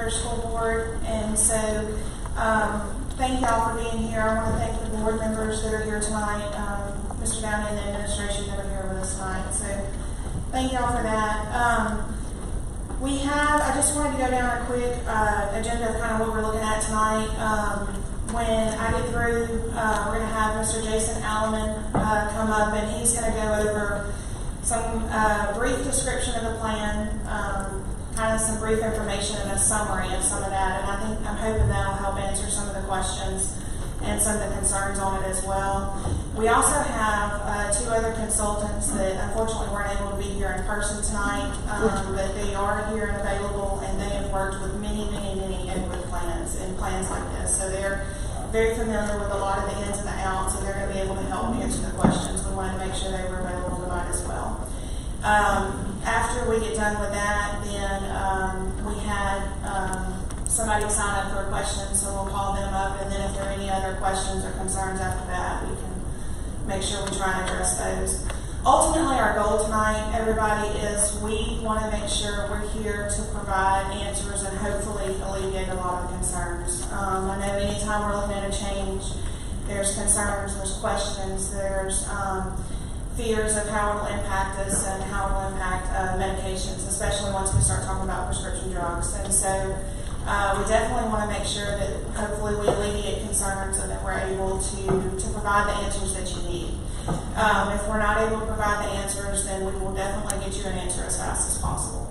Parish School Board. And so thank y'all for being here. I want to thank the board members that are here tonight, Mr. Downey and the administration that are here with us tonight. So thank y'all for that. I just wanted to go down a quick agenda of kind of what we're looking at tonight. When I get through, we're going to have Mr. Jason Alleman come up, and he's going to go over some brief description of the plan, kind of some brief information and a summary of some of that. And I'm hoping that will help answer some of the questions and some of the concerns on it as well. We also have two other consultants that unfortunately weren't able to be here in person tonight, but they are here and available, and they have worked with many input plans and plans like this. So they're very familiar with a lot of the ins and the outs, and they're going to be able to help answer the questions. We wanted to make sure they were available tonight as well. After we get done with that, then we had somebody sign up for a question, so we'll call them up, and then if there are any other questions or concerns after that, we can make sure we try and address those. Ultimately, our goal tonight, everybody, is we want to make sure we're here to provide answers and hopefully alleviate a lot of concerns. I know anytime we're looking at a change, there's concerns, there's questions, there's fears of how it will impact us and how it will impact medications, especially once we start talking about prescription drugs. And so we definitely want to make sure that hopefully we alleviate concerns and that we're able to provide the answers that you need. If we're not able to provide the answers, then we will definitely get you an answer as fast as possible.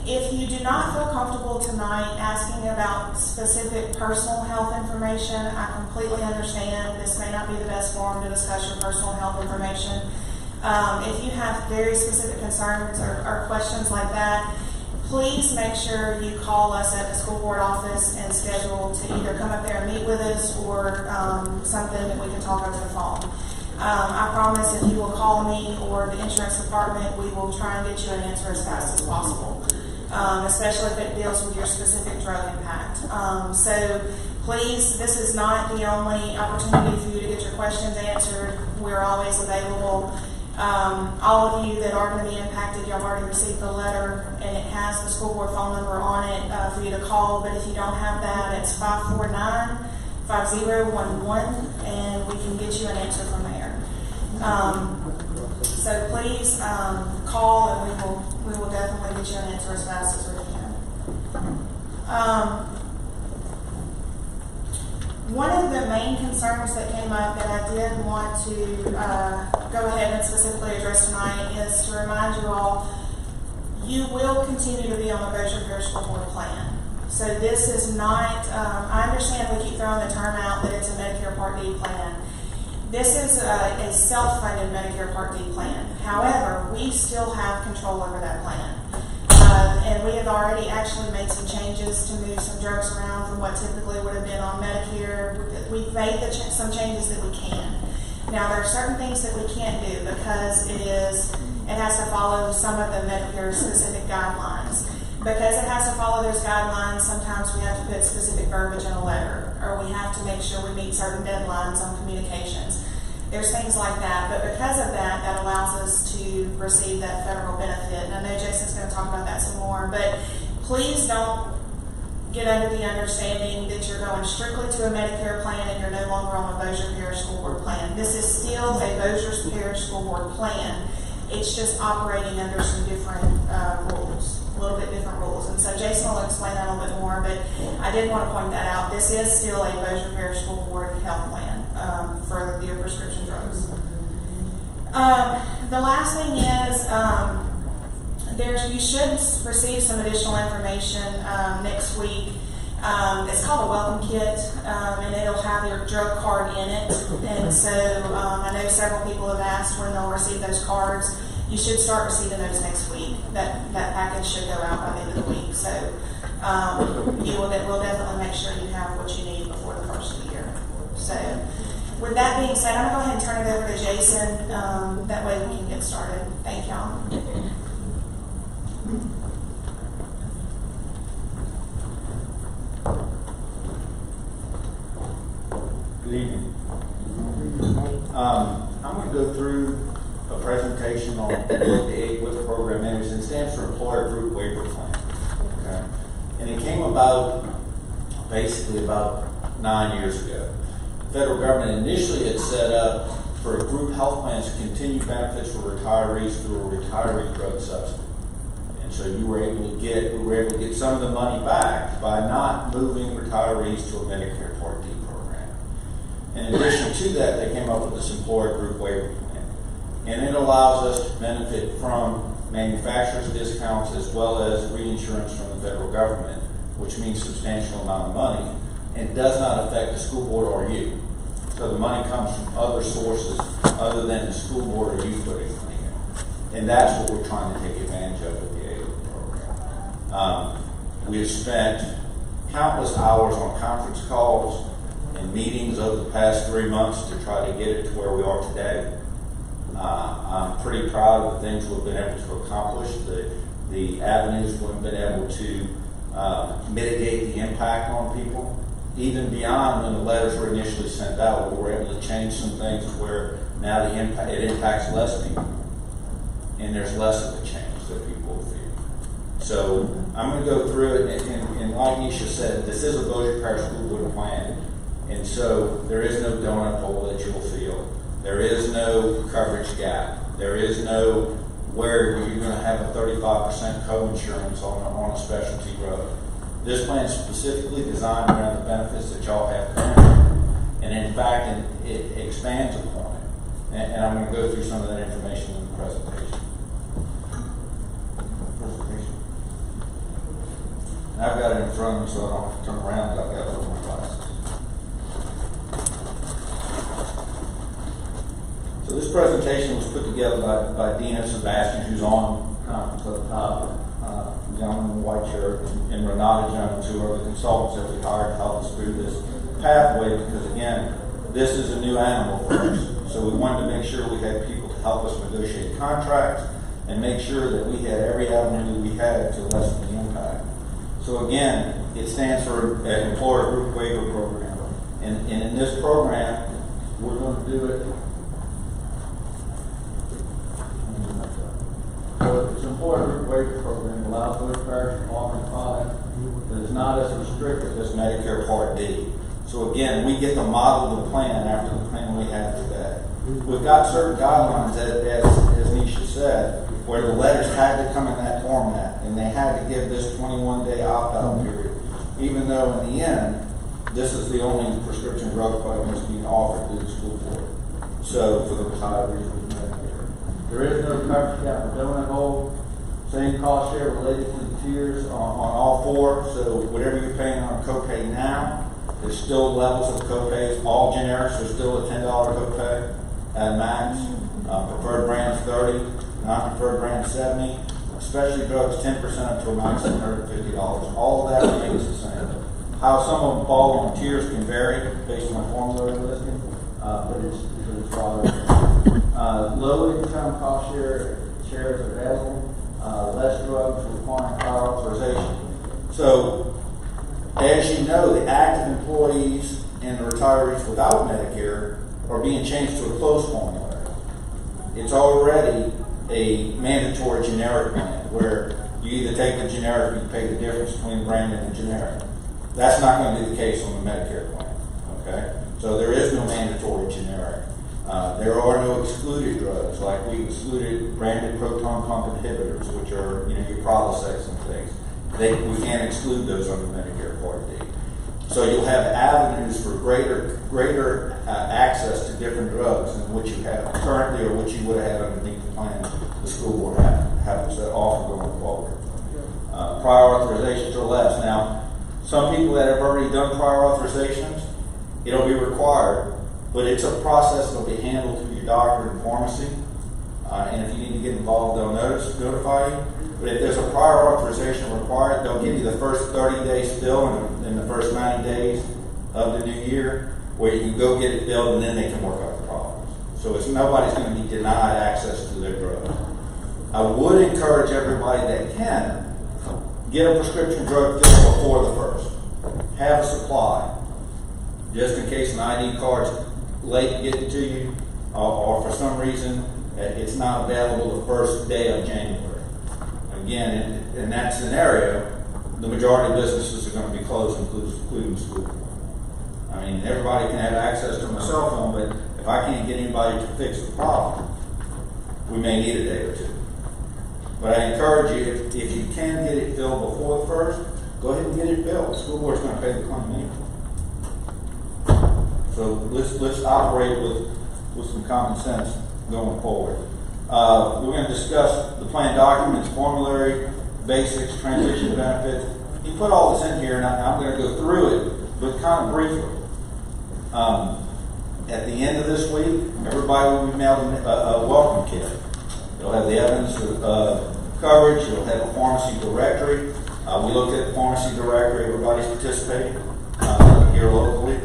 If you do not feel comfortable tonight asking about specific personal health information, I completely understand. This may not be the best forum to discuss your personal health information. If you have very specific concerns or questions like that, please make sure you call us at the school board office and schedule to either come up there and meet with us or something that we can talk over the phone. I promise if you will call me or the insurance department, we will try and get you an answer as fast as possible, especially if it deals with your specific drug impact. So please, this is not the only opportunity for you to get your questions answered. We're always available. All of you that are going to be impacted, y'all already received the letter, and it has the school board phone number on it for you to call. But if you don't have that, it's 549-5011, and we can get you an answer from there. So please call, and we will definitely get you an answer as fast as we can. One of the main concerns that came up that I did want to go ahead and specifically address tonight is to remind you all, you will continue to be on the Bossier Parish School Board plan. So this is not, I understand we keep throwing the term out that it's a Medicare Part D plan. This is a self-funded Medicare Part D plan. However, we still have control over that plan. And we have already actually made some changes to move some drugs around from what typically would have been on Medicare. We've made some changes that we can. Now, there are certain things that we can't do because it has to follow some of the Medicare specific guidelines. Because it has to follow those guidelines, sometimes we have to put specific verbiage in a letter, or we have to make sure we meet certain deadlines on communications. There's things like that, but because of that, that allows us to receive that federal benefit. And I know Jason's going to talk about that some more, but please don't get under the understanding that you're going strictly to a Medicare plan and you're no longer on a Bossier Parish School Board plan. This is still a Bossier Parish School Board plan. It's just operating under some different rules, a little bit different rules. And so Jason will explain that a little bit more, but I did want to point that out. This is still a Bossier Parish School Board health plan for your prescription drugs. The last thing is you should receive some additional information next week. It's called a welcome kit, and it'll have your drug card in it. And so I know several people have asked when they'll receive those cards. You should start receiving those next week. That package should go out by the end of the week. So we'll definitely make sure you have what you need before the first of the year. So with that being said, I'm going to go ahead and turn it over to Jason. That way we can get started. Thank y'all. Good evening. I'm going to go through a presentation on what the program is. It stands for Employer Group Waiver Plan. Okay. And it came about basically about 9 years ago. The federal government initially had set up for group health plans to continue benefits for retirees through a retiree drug subsidy. And so we were able to get some of the money back by not moving retirees to a Medicare Part D program. In addition to that, they came up with this employer group waiver plan. And it allows us to benefit from manufacturers' discounts as well as reinsurance from the federal government, which means substantial amount of money, and does not affect the school board or you. So the money comes from other sources other than the school board or you putting money in. And that's what we're trying to take advantage of with the AILA program. We have spent countless hours on conference calls and meetings over the past 3 months to try to get it to where we are today. I'm pretty proud of the things we've been able to accomplish, the avenues we've been able to mitigate the impact on people. Even beyond when the letters were initially sent out, we were able to change some things to where now it impacts less people, and there's less of a change that people feel. So I'm going to go through it, and like Nisha said, this is a Bossier Parish School Board plan, and so there is no donut hole that you'll feel. There is no coverage gap. There is no where you're going to have a 35% co-insurance on a specialty drug. This plan is specifically designed around the benefits that y'all have currently, and in fact, it expands upon it. And I'm going to go through some of that information in the presentation. And I've got it in front of me, so I don't have to turn around. I've got it over my glasses. So this presentation was put together by Dina Sebastian, who's on conference at the top. Gentleman in the white shirt, and Renata Jones, who are the consultants that we hired to help us through this pathway, because again, this is a new animal for us. So we wanted to make sure we had people to help us negotiate contracts and make sure that we had every avenue that we had to lessen the impact. So again, it stands for Employer Group Waiver Program. And in this program, we're going to do it. So it's an Employer Group Waiver Program, allows Bossier Parish to offer a product that is not as restrictive as Medicare Part D. So again, we get to model the plan after the plan we have today. We've got certain guidelines, as Nisha said, where the letters had to come in that format, and they had to give this 21-day opt-out period, even though in the end, this is the only prescription drug program that's being offered through the school board. So for the retirees with Medicare. There is no coverage gap or donut hole. Same cost share related to the tiers on all four. So whatever you're paying on a copay now, there's still levels of copays. All generics are still a $10 copay at max. Preferred brands 30, non-preferred brands 70. Specialty drugs 10% up to a max of $150. All of that remains the same. How some of them fall on tiers can vary based on formulary listing, but it's rather. Low income cost shares available, less drugs requiring prior authorization. So, as you know, the active employees and the retirees without Medicare are being changed to a closed formulary. It's already a mandatory generic plan where you either take the generic or you pay the difference between the brand and the generic. That's not going to be the case on the Medicare plan. Okay? So there is no mandatory generic. There are no excluded drugs, like we excluded branded proton pump inhibitors, which are, your Prilosec and things. We can't exclude those under Medicare Part D. So you'll have avenues for greater access to different drugs than what you have currently or what you would have had underneath the plan the school board happens to offer going forward. Prior authorizations are less. Now, some people that have already done prior authorizations, it'll be required. But it's a process that'll be handled through your doctor and pharmacy. And if you need to get involved, they'll notify you. But if there's a prior authorization required, they'll give you the first 30 days bill in the first 90 days of the new year, where you can go get it billed and then they can work out the problems. So nobody's going to be denied access to their drug. I would encourage everybody that can get a prescription drug filled before the first. Have a supply, just in case an ID card's late getting to you, or for some reason it's not available the first day of January. Again, in that scenario, the majority of businesses are gonna be closed, including school. I mean, everybody can have access to my cell phone, but if I can't get anybody to fix the problem, we may need a day or two. But I encourage you, if you can get it filled before the first, go ahead and get it filled. The school board's gonna pay the claim anyway. So let's operate with some common sense going forward. We're gonna discuss the plan documents, formulary, basics, transition benefits. He put all this in here, and I'm gonna go through it, but kind of briefly. At the end of this week, everybody will be mailed a welcome kit. It'll have the evidence of coverage. It'll have a pharmacy directory. We looked at the pharmacy directory. Everybody's participating here locally.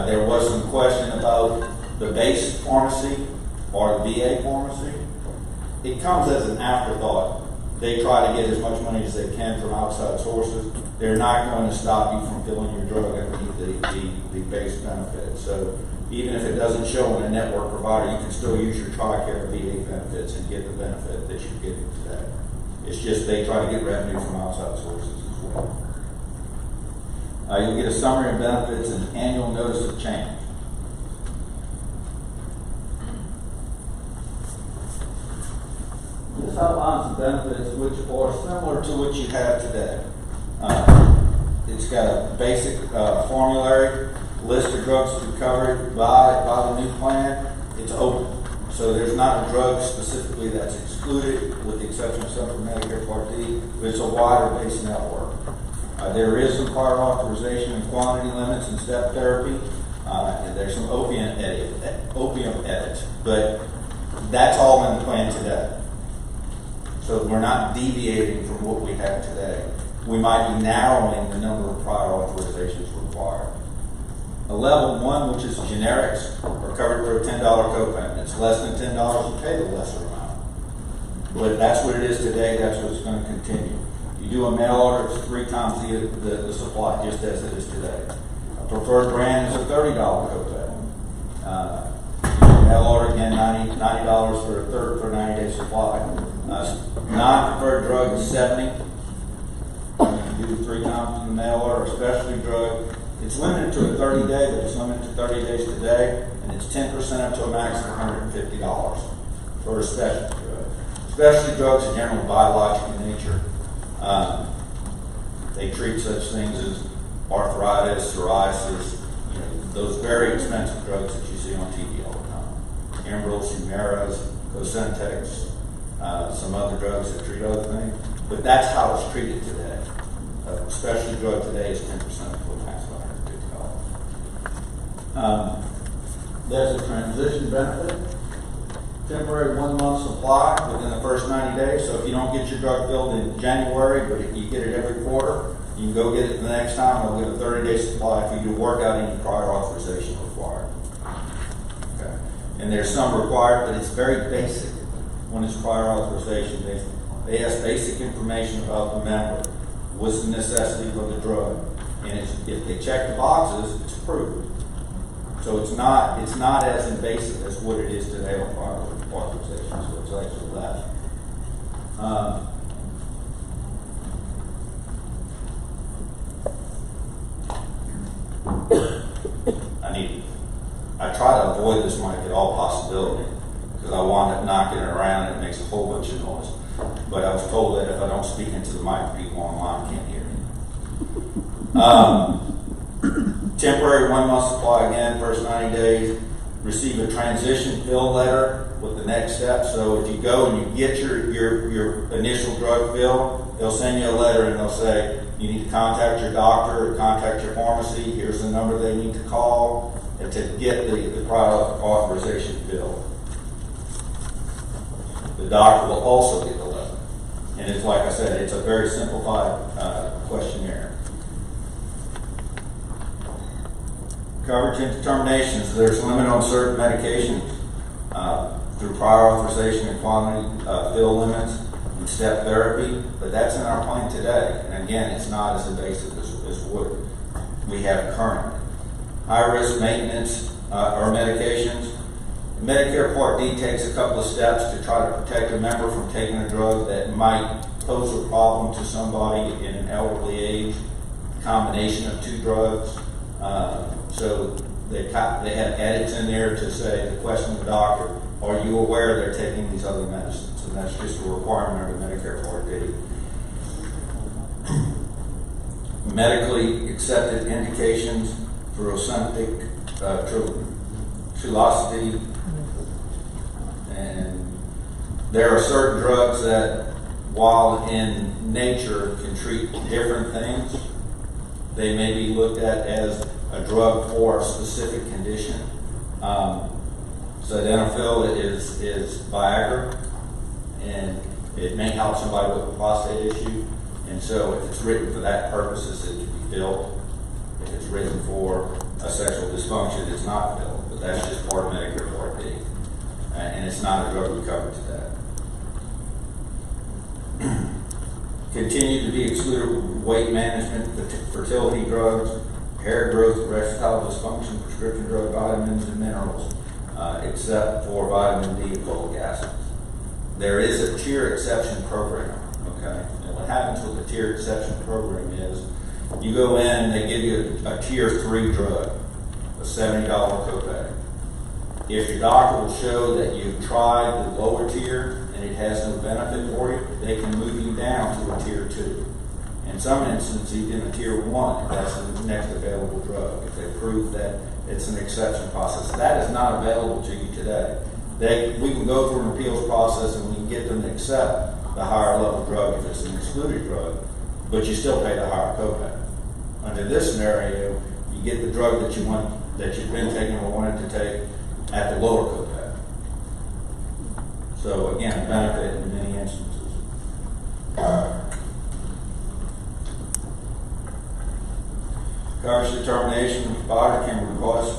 There was some question about the base pharmacy or the VA pharmacy. It comes as an afterthought. They try to get as much money as they can from outside sources. They're not going to stop you from filling your drug underneath the base benefit. So even if it doesn't show on a network provider, you can still use your TRICARE VA benefits and get the benefit that you're getting today. It's just they try to get revenue from outside sources as well. You'll get a summary of benefits and annual notice of change. This outlines the benefits which are similar to what you have today. It's got a basic formulary, list of drugs to be covered by the new plan. It's open. So there's not a drug specifically that's excluded, with the exception of some from Medicare Part D, but it's a wider base network. There is some prior authorization and quantity limits in step therapy, and there's some opium edits, but that's all in the plan today. So we're not deviating from what we have today. We might be narrowing the number of prior authorizations required. A level 1, which is generics, are covered for a $10 copay. It's less than $10, you pay the lesser amount. But that's what it is today, that's what's going to continue. You do a mail order, it's 3 times the supply, just as it is today. A preferred brand is a $30 copay. Mail order, again, $90 for a 90-day supply. Non-preferred drug is $70. You do 3 times in the mail order. A specialty drug, it's limited to a 30-day, but it's limited to 30 days today, and it's 10% up to a max of $150 for a specialty drug. Specialty drugs are generally biologic in nature. They treat such things as arthritis, psoriasis, those very expensive drugs that you see on TV all the time. Enbrels, Humiras, Cosentyx, some other drugs that treat other things. But that's how it's treated today. A specialty drug today is 10% up to a max of $150. There's a transition benefit. Temporary 1-month supply within the first 90 days. So if you don't get your drug filled in January, but if you get it every quarter, you can go get it the next time. They'll get a 30-day supply if you do work out any prior authorization required. Okay. And there's some required, but it's very basic when it's prior authorization. They ask basic information about the member. What's the necessity for the drug? And if they check the boxes, it's approved. So it's not as invasive as what it is today on prior authorization. So it's actually less. I try to avoid this mic at all possibility because I wind up knocking it around and it makes a whole bunch of noise. But I was told that if I don't speak into the mic, people online can't hear me. Temporary 1-month supply again, first 90 days. Receive a transition fill letter with the next step. So if you go and you get your initial drug fill, they'll send you a letter and they'll say you need to contact your doctor or contact your pharmacy. Here's the number they need to call to get the prior authorization fill. The doctor will also get the letter. And it's like I said, it's a very simplified questionnaire. Coverage and determinations. There's a limit on certain medications through prior authorization and quantity fill limits and step therapy, but that's in our plan today. And again, it's not as invasive as what we have currently. High-risk maintenance or medications. Medicare Part D takes a couple of steps to try to protect a member from taking a drug that might pose a problem to somebody in an elderly age, combination of two drugs. So they had edits in there to say, to question the doctor, are you aware they're taking these other medicines? And that's just a requirement of Medicare Part D. Medically accepted indications for Ozempic, Trulicity, and there are certain drugs that, while in nature can treat different things, they may be looked at as a drug for a specific condition. Sildenafil is Viagra, and it may help somebody with a prostate issue. And so if it's written for that purposes, it can be filled. If it's written for a sexual dysfunction, it's not filled. But that's just part of Medicare Part D. And it's not a drug we cover today. Continue to be excluded weight management, fertility drugs, hair growth, erectile dysfunction, prescription drug, vitamins, and minerals, except for vitamin D and folic acids. There is a tier exception program, okay? And what happens with the tier exception program is you go in and they give you a tier 3 drug, a $70 copay. If your doctor will show that you've tried the lower tier and it has no benefit for you, they can move you down to a tier 2. In some instances, even a tier 1, that's the next available drug, if they prove that it's an exception process. That is not available to you today. We can go through an appeals process and we can get them to accept the higher level drug if it's an excluded drug, but you still pay the higher copay. Under this scenario, you get the drug that you want, that you've been taking or wanted to take at the lower copay. So again, a benefit in many instances. Coverage determination, the provider can request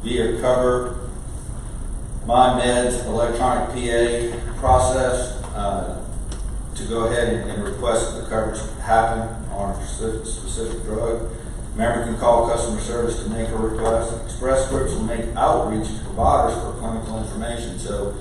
via Cover My Meds electronic PA process to go ahead and request that the coverage happen on a specific drug. Member can call customer service to make a request. Express Scripts will make outreach to providers for clinical information. So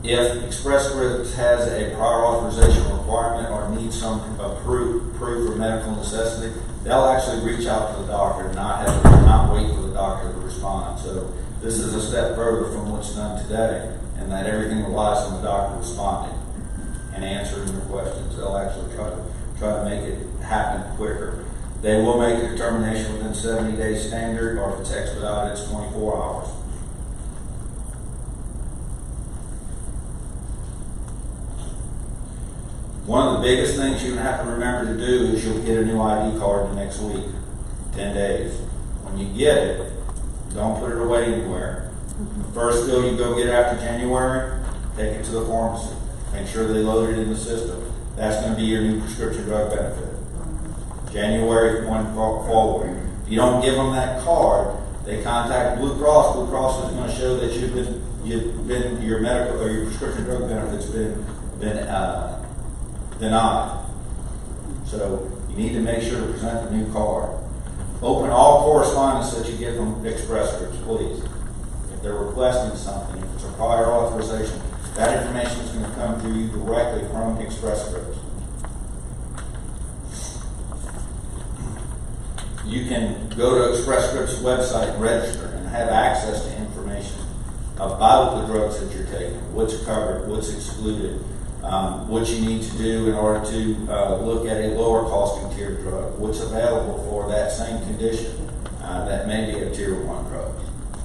if Express Scripts has a prior authorization requirement or needs some proof of medical necessity, they'll actually reach out to the doctor and not wait for the doctor to respond. So this is a step further from what's done today, and that everything relies on the doctor responding and answering your questions. They'll actually try to make it happen quicker. They will make a determination within 70 days standard, or if it's expedited, it's 24 hours. One of the biggest things you're going to have to remember to do is you'll get a new ID card the next week, 10 days. When you get it, don't put it away anywhere. The first bill you go get after January, take it to the pharmacy. Make sure they load it in the system. That's going to be your new prescription drug benefit. January 1 forward. If you don't give them that card, they contact Blue Cross. Blue Cross is going to show that your medical or your prescription drug benefits been denied. So you need to make sure to present the new card. Open all correspondence that you get from Express Scripts, please. If they're requesting something, if it's a prior authorization, that information is going to come to you directly from Express Scripts. You can go to Express Scripts' website and register and have access to information about the drugs that you're taking, what's covered, what's excluded, what you need to do in order to look at a lower costing tier drug, what's available for that same condition that may be a tier 1 drug.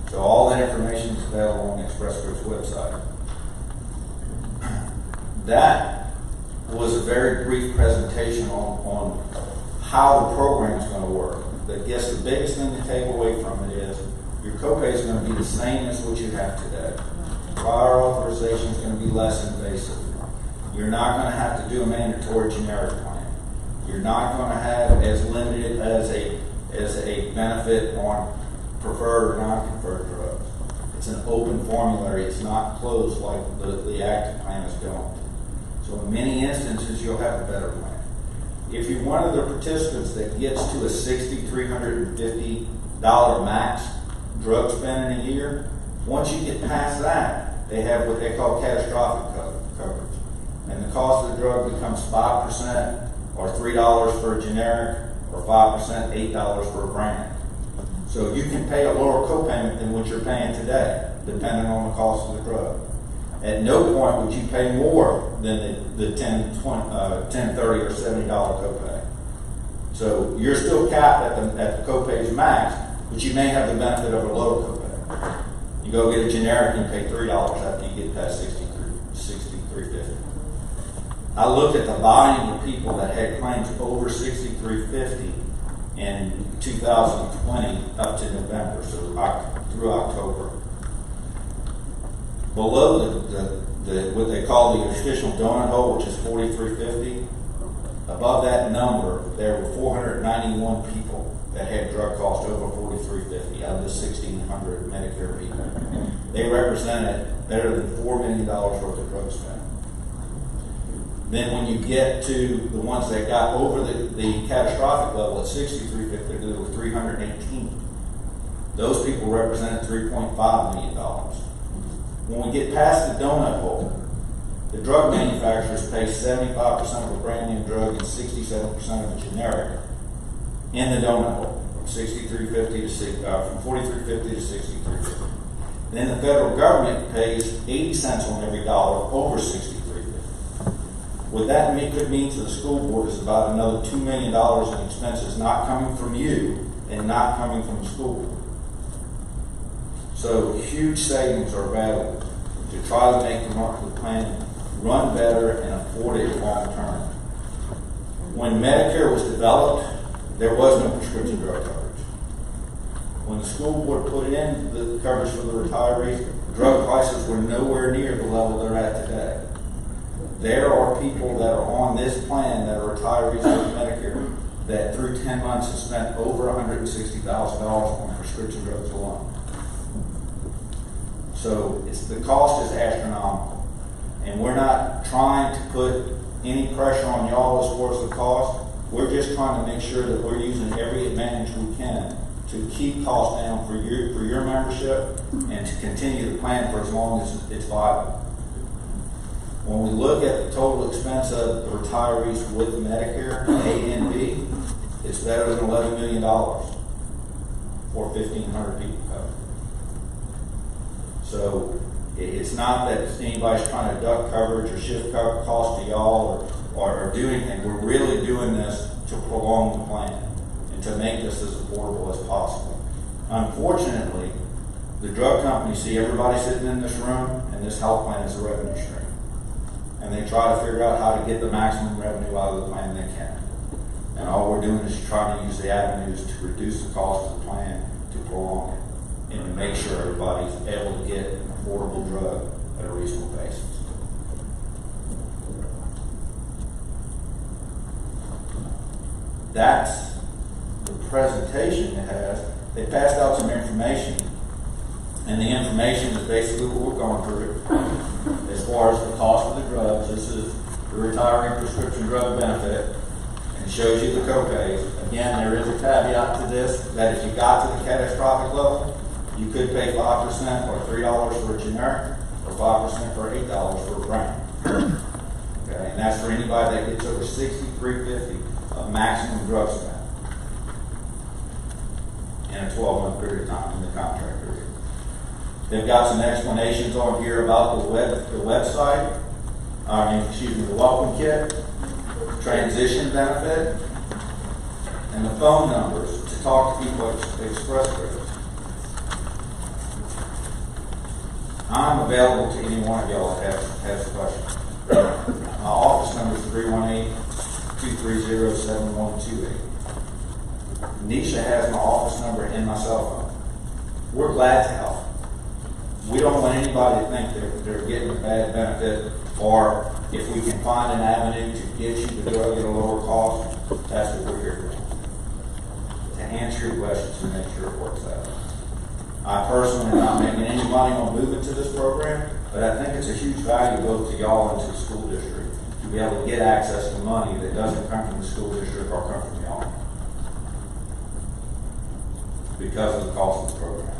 So all that information is available on the Express Scripts website. That was a very brief presentation on how the program is going to work. But I guess the biggest thing to take away from it is your copay is going to be the same as what you have today. Prior authorization is going to be less invasive. You're not going to have to do a mandatory generic plan. You're not going to have as limited as a benefit on preferred or non-preferred drugs. It's an open formulary. It's not closed like the active plan is going. So in many instances, you'll have a better plan. If you're one of the participants that gets to a $6,350 max drug spend in a year, once you get past that, they have what they call catastrophic coverage. and the cost of the drug becomes 5% or $3 for a generic, or 5%, $8 for a brand. So you can pay a lower copayment than what you're paying today, depending on the cost of the drug. At no point would you pay more than the $10, $20, $10, $30, or $70 copay. So you're still capped at the copay's max, but you may have the benefit of a lower copay. You go get a generic and pay $3 after you get past $63.50. I looked at the volume of people that had claims over $63.50 in 2020 up to November, so through October. Below the what they call the official donut hole, which is $43.50, above that number, there were 491 people that had drug costs over $43.50 out of the 1,600 Medicare people. They represented better than $4 million worth of drug spend. Then when you get to the ones that got over the catastrophic level at $63.50, there were 318. Those people represented $3.5 million. When we get past the donut hole, the drug manufacturers pay 75% of a brand new drug and 67% of a generic in the donut hole, from from $43.50 to $63.50. Then the federal government pays 80 cents on every dollar over $63.50. What that could mean to the school board is about another $2 million in expenses not coming from you and not coming from the school board. So huge savings are available to try to make the plan run better and afford it long term. When Medicare was developed, there was no prescription drug coverage. When the school board put in the coverage for the retirees, drug prices were nowhere near the level they're at today. There are people that are on this plan that are retirees of Medicare that through 10 months have spent over $160,000 on prescription drugs alone. So the cost is astronomical. And we're not trying to put any pressure on y'all as far as the cost. We're just trying to make sure that we're using every advantage we can to keep costs down for your membership and to continue the plan for as long as it's viable. When we look at the total expense of the retirees with Medicare, A and B, it's better than $11 million for 1,500 people covered. So it's not that anybody's trying to duck coverage or shift costs to y'all or do anything. We're really doing this to prolong the plan and to make this as affordable as possible. Unfortunately, the drug companies see everybody sitting in this room, and this health plan is a revenue stream. And they try to figure out how to get the maximum revenue out of the plan they can. And all we're doing is trying to use the avenues to reduce the cost of the plan, to prolong it, and to make sure everybody's able to get an affordable drug at a reasonable basis. That's the presentation it has. They passed out some information, and the information is basically what we're going through. As far as the cost of the drugs, this is the retiree prescription drug benefit, and it shows you the copays. Again, there is a caveat to this, that if you got to the catastrophic level, you could pay 5% or $3 for a generic, or 5% or $8 for a brand. Okay, and that's for anybody that gets over $63.50 of maximum drug spend in a 12-month period of time in the contract period. They've got some explanations on here about the website, the welcome kit, transition benefit, and the phone numbers to talk to people at Express Scripts. I'm available to any one of y'all that has questions. My office number is 318-230-7128. Nisha has my office number and my cell phone. We're glad to help. We don't want anybody to think that they're getting a bad benefit, or if we can find an avenue to get you the drug at a lower cost, that's what we're here for. To answer your questions and make sure it works out. I personally am not making any money on moving to this program, but I think it's a huge value both to y'all and to the school district to be able to get access to money that doesn't come from the school district or come from y'all because of the cost of the program.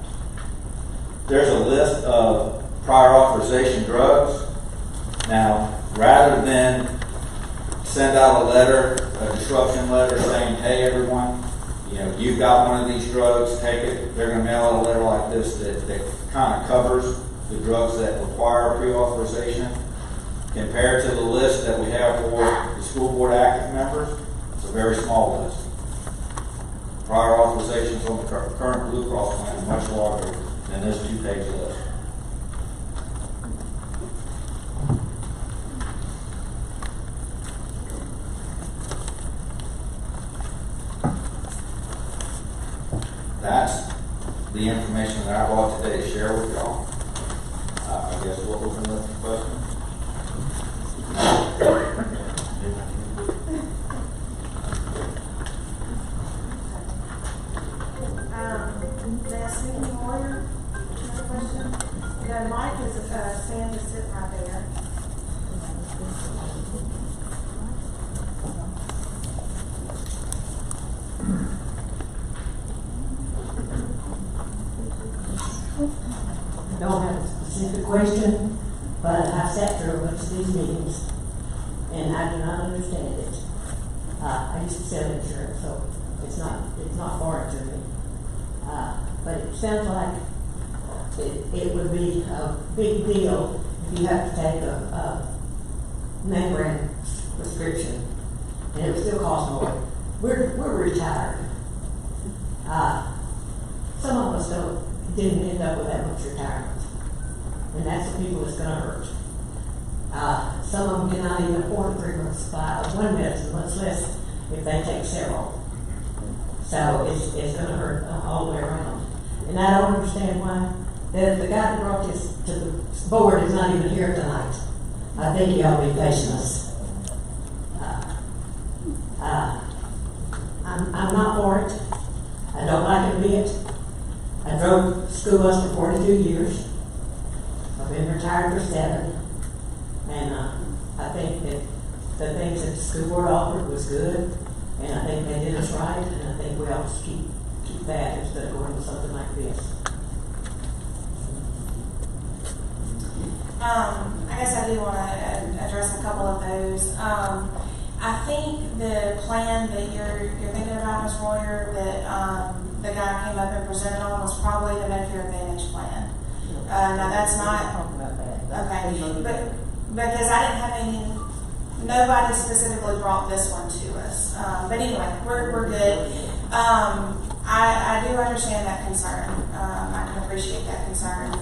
There's a list of prior authorization drugs. Now, rather than send out a letter, a disruption letter saying, hey, everyone, you know, you've got one of these drugs, take it. They're going to mail out a letter like this that kind of covers the drugs that require pre-authorization. Compared to the list that we have for the school board active members, it's a very small list. Prior authorizations on the current Blue Cross plan is much larger than this 2-page list. That's the information that I brought today to share with y'all. I guess we'll open up the questions. May I speak to the lawyer? Another question? The mic is Sam is sitting right there. I don't have a specific question, but I've sat through a bunch of these meetings, and I do not understand it. I used to sell insurance, so it's not foreign to me. But it sounds like it would be a big deal if you have to take a name brand prescription, and it would still cost more. We're retired. Some of us didn't end up with that much retirement, and that's the people that's going to hurt. Some of them cannot even afford 3 months supply of one medicine, much less if they take several. So it's going to hurt all the way around. And I don't understand why the guy that brought this to the board is not even here tonight. I think he ought to be facing us. I'm not for it. I don't like it a bit. I drove school bus for 42 years. I've been retired for 7. And I think that the things that the school board offered was good. And I think they did us right. And I think we ought to keep that instead of going to something like this. I guess I do want to address a couple of those. I think the plan that you're thinking about, Ms. Royer, that the guy came up and presented on was probably the Medicare Advantage plan. Now that's not Talk about that. okay, but because I didn't have nobody specifically brought this one to us. But anyway, we're good. I do understand that concern. I can appreciate that concern.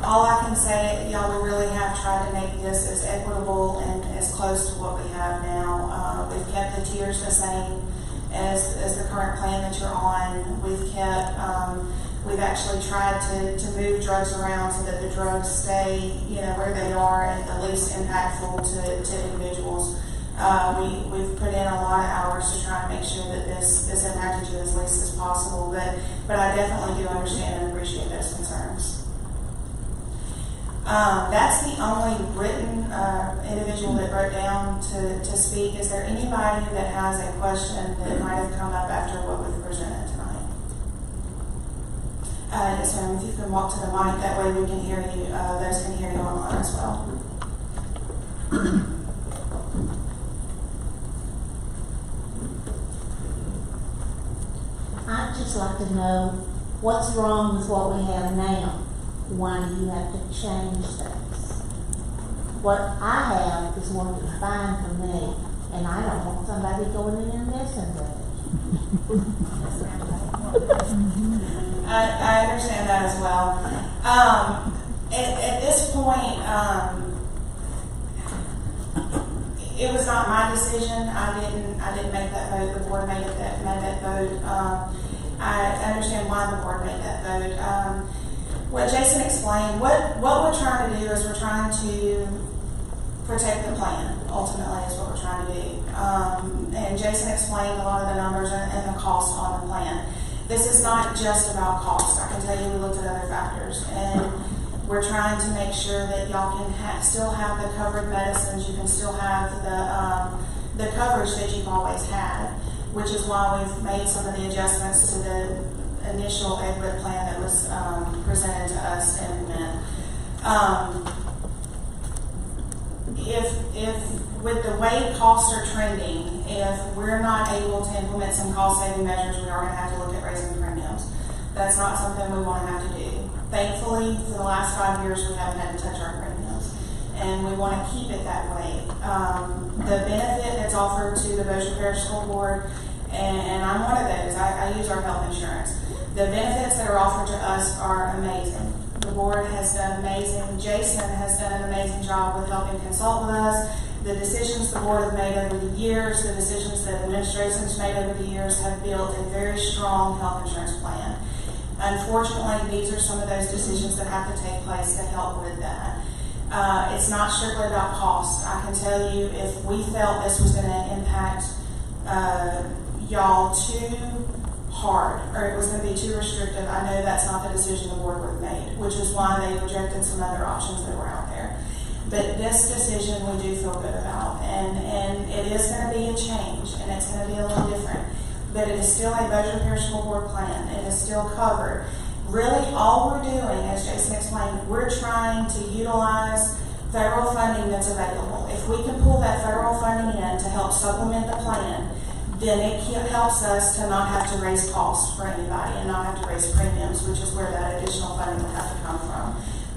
All I can say, y'all, we really have tried to make this as equitable and as close to what we have now. We've kept the tiers the same as the current plan that you're on. We've actually tried to move drugs around so that the drugs stay, where they are and the least impactful to individuals. We've put in a lot of hours to try and make sure that this impacted you as least as possible, but I definitely do understand and appreciate those concerns. That's the only written individual that wrote down to speak. Is there anybody that has a question that might have come up after what we've presented tonight? Yes, ma'am. If you can walk to the mic, that way we can hear you. Those can hear you online as well. I'd just like to know what's wrong with what we have now. Why do you have to change things? What I have is working fine for me, and I don't want somebody going in and messing with it. I understand that as well. At this point, it was not my decision. I didn't make that vote. The board made that vote. I understand why the board made that vote. What Jason explained, what we're trying to do is we're trying to protect the plan. Ultimately, is what we're trying to do. And Jason explained a lot of the numbers and the cost on the plan. This is not just about cost. I can tell you we looked at other factors, and we're trying to make sure that y'all can still have the covered medicines. You can still have the coverage that you've always had, which is why we've made some of the adjustments to the initial EGWIT plan that was presented to us in a minute. if with the way costs are trending, if we're not able to implement some cost-saving measures, we are going to have to look at raising premiums. That's not something we want to have to do. Thankfully, for the last 5 years, we haven't had to touch our premiums, and we want to keep it that way. The benefit that's offered to the Bossier Parish School Board, and I'm one of those, I use our health insurance. The benefits that are offered to us are amazing. The board has done amazing. Jason has done an amazing job with helping consult with us. The decisions the board has made over the years, the decisions that the administration has made over the years have built a very strong health insurance plan. Unfortunately, these are some of those decisions that have to take place to help with that. It's not strictly about cost. I can tell you, if we felt this was going to impact y'all too hard, or it was going to be too restrictive, I know that's not the decision the board would have made, which is why they rejected some other options that were out there. But this decision we do feel good about, and it is going to be a change, and it's going to be a little different. But it is still a Bossier Parish School Board plan. It is still covered. Really, all we're doing, as Jason explained, we're trying to utilize federal funding that's available. If we can pull that federal funding in to help supplement the plan, then it helps us to not have to raise costs for anybody and not have to raise premiums, which is where that additional funding would have to come from.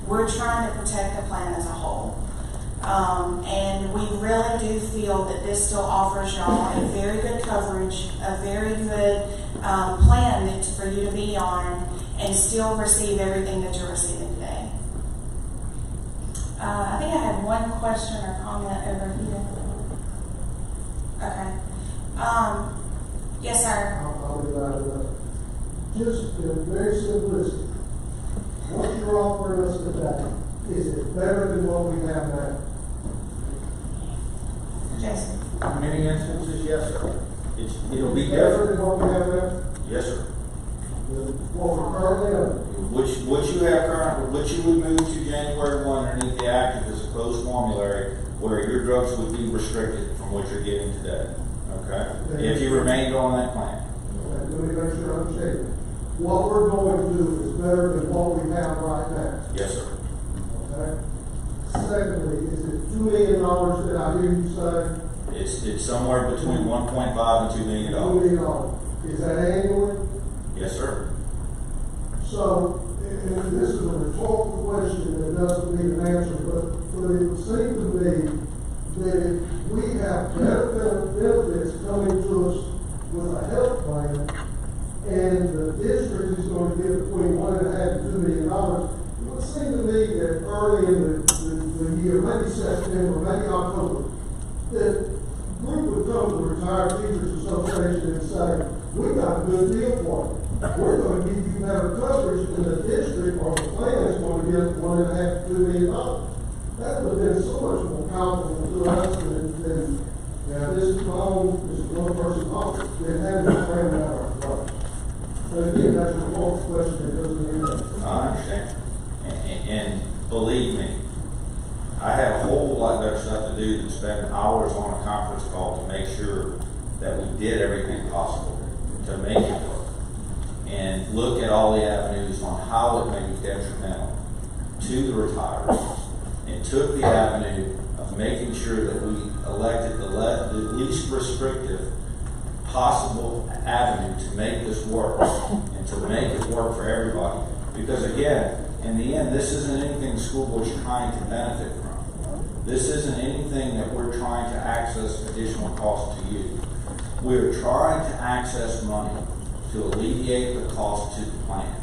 We're trying to protect the plan as a whole. And we really do feel that this still offers y'all a very good coverage, a very good plan for you to be on and still receive everything that you're receiving today. I think I had one question or comment over here. Okay. Yes, sir. I'll be glad to know. Just very simplistic. What you're offering us today, is it better than what we have now? Jason. In many instances, yes, sir. It'll be Better different. than what we have now? Yes, sir. What we're currently under? What you have currently, what you would move to January 1 underneath the active is a closed formulary where your drugs would be restricted from what you're getting today. Okay? If you remained on that plan. Let me make sure I understand. What we're going to do is better than what we have right now. Yes, sir. Okay? Secondly, is it $2 million that I hear you say? It's somewhere between 1.5 and $2 million. $2 million. Is that annually? Yes, sir. So, and this is a rhetorical question that doesn't need an answer, but it would seem to me that if we have better benefits coming to us with a health plan, and the district is going to get between $1.5 and $2 million, it would seem to me that early in the year, maybe September, maybe October, that we would come to the Retired Teachers Association and say, we got a good deal for you. We're going to give you better coverage than the district or the plan is going to get $1.5 to $2 million. That would have been so much more powerful to us than this one person's office, than having a plan out of our life. But again, that's a false question that doesn't mean that. I understand. And believe me, I have a whole lot better stuff to do than spend hours on a conference call to make sure that we did everything possible to make it work. And look at all the avenues on how it may be detrimental to the retirees, and took the avenue of making sure that we elected the least restrictive possible avenue to make this work and to make it work for everybody. Because again, in the end, this isn't anything the school board's trying to benefit from. This isn't anything that we're trying to access additional cost to you. We're trying to access money to alleviate the cost to the plan.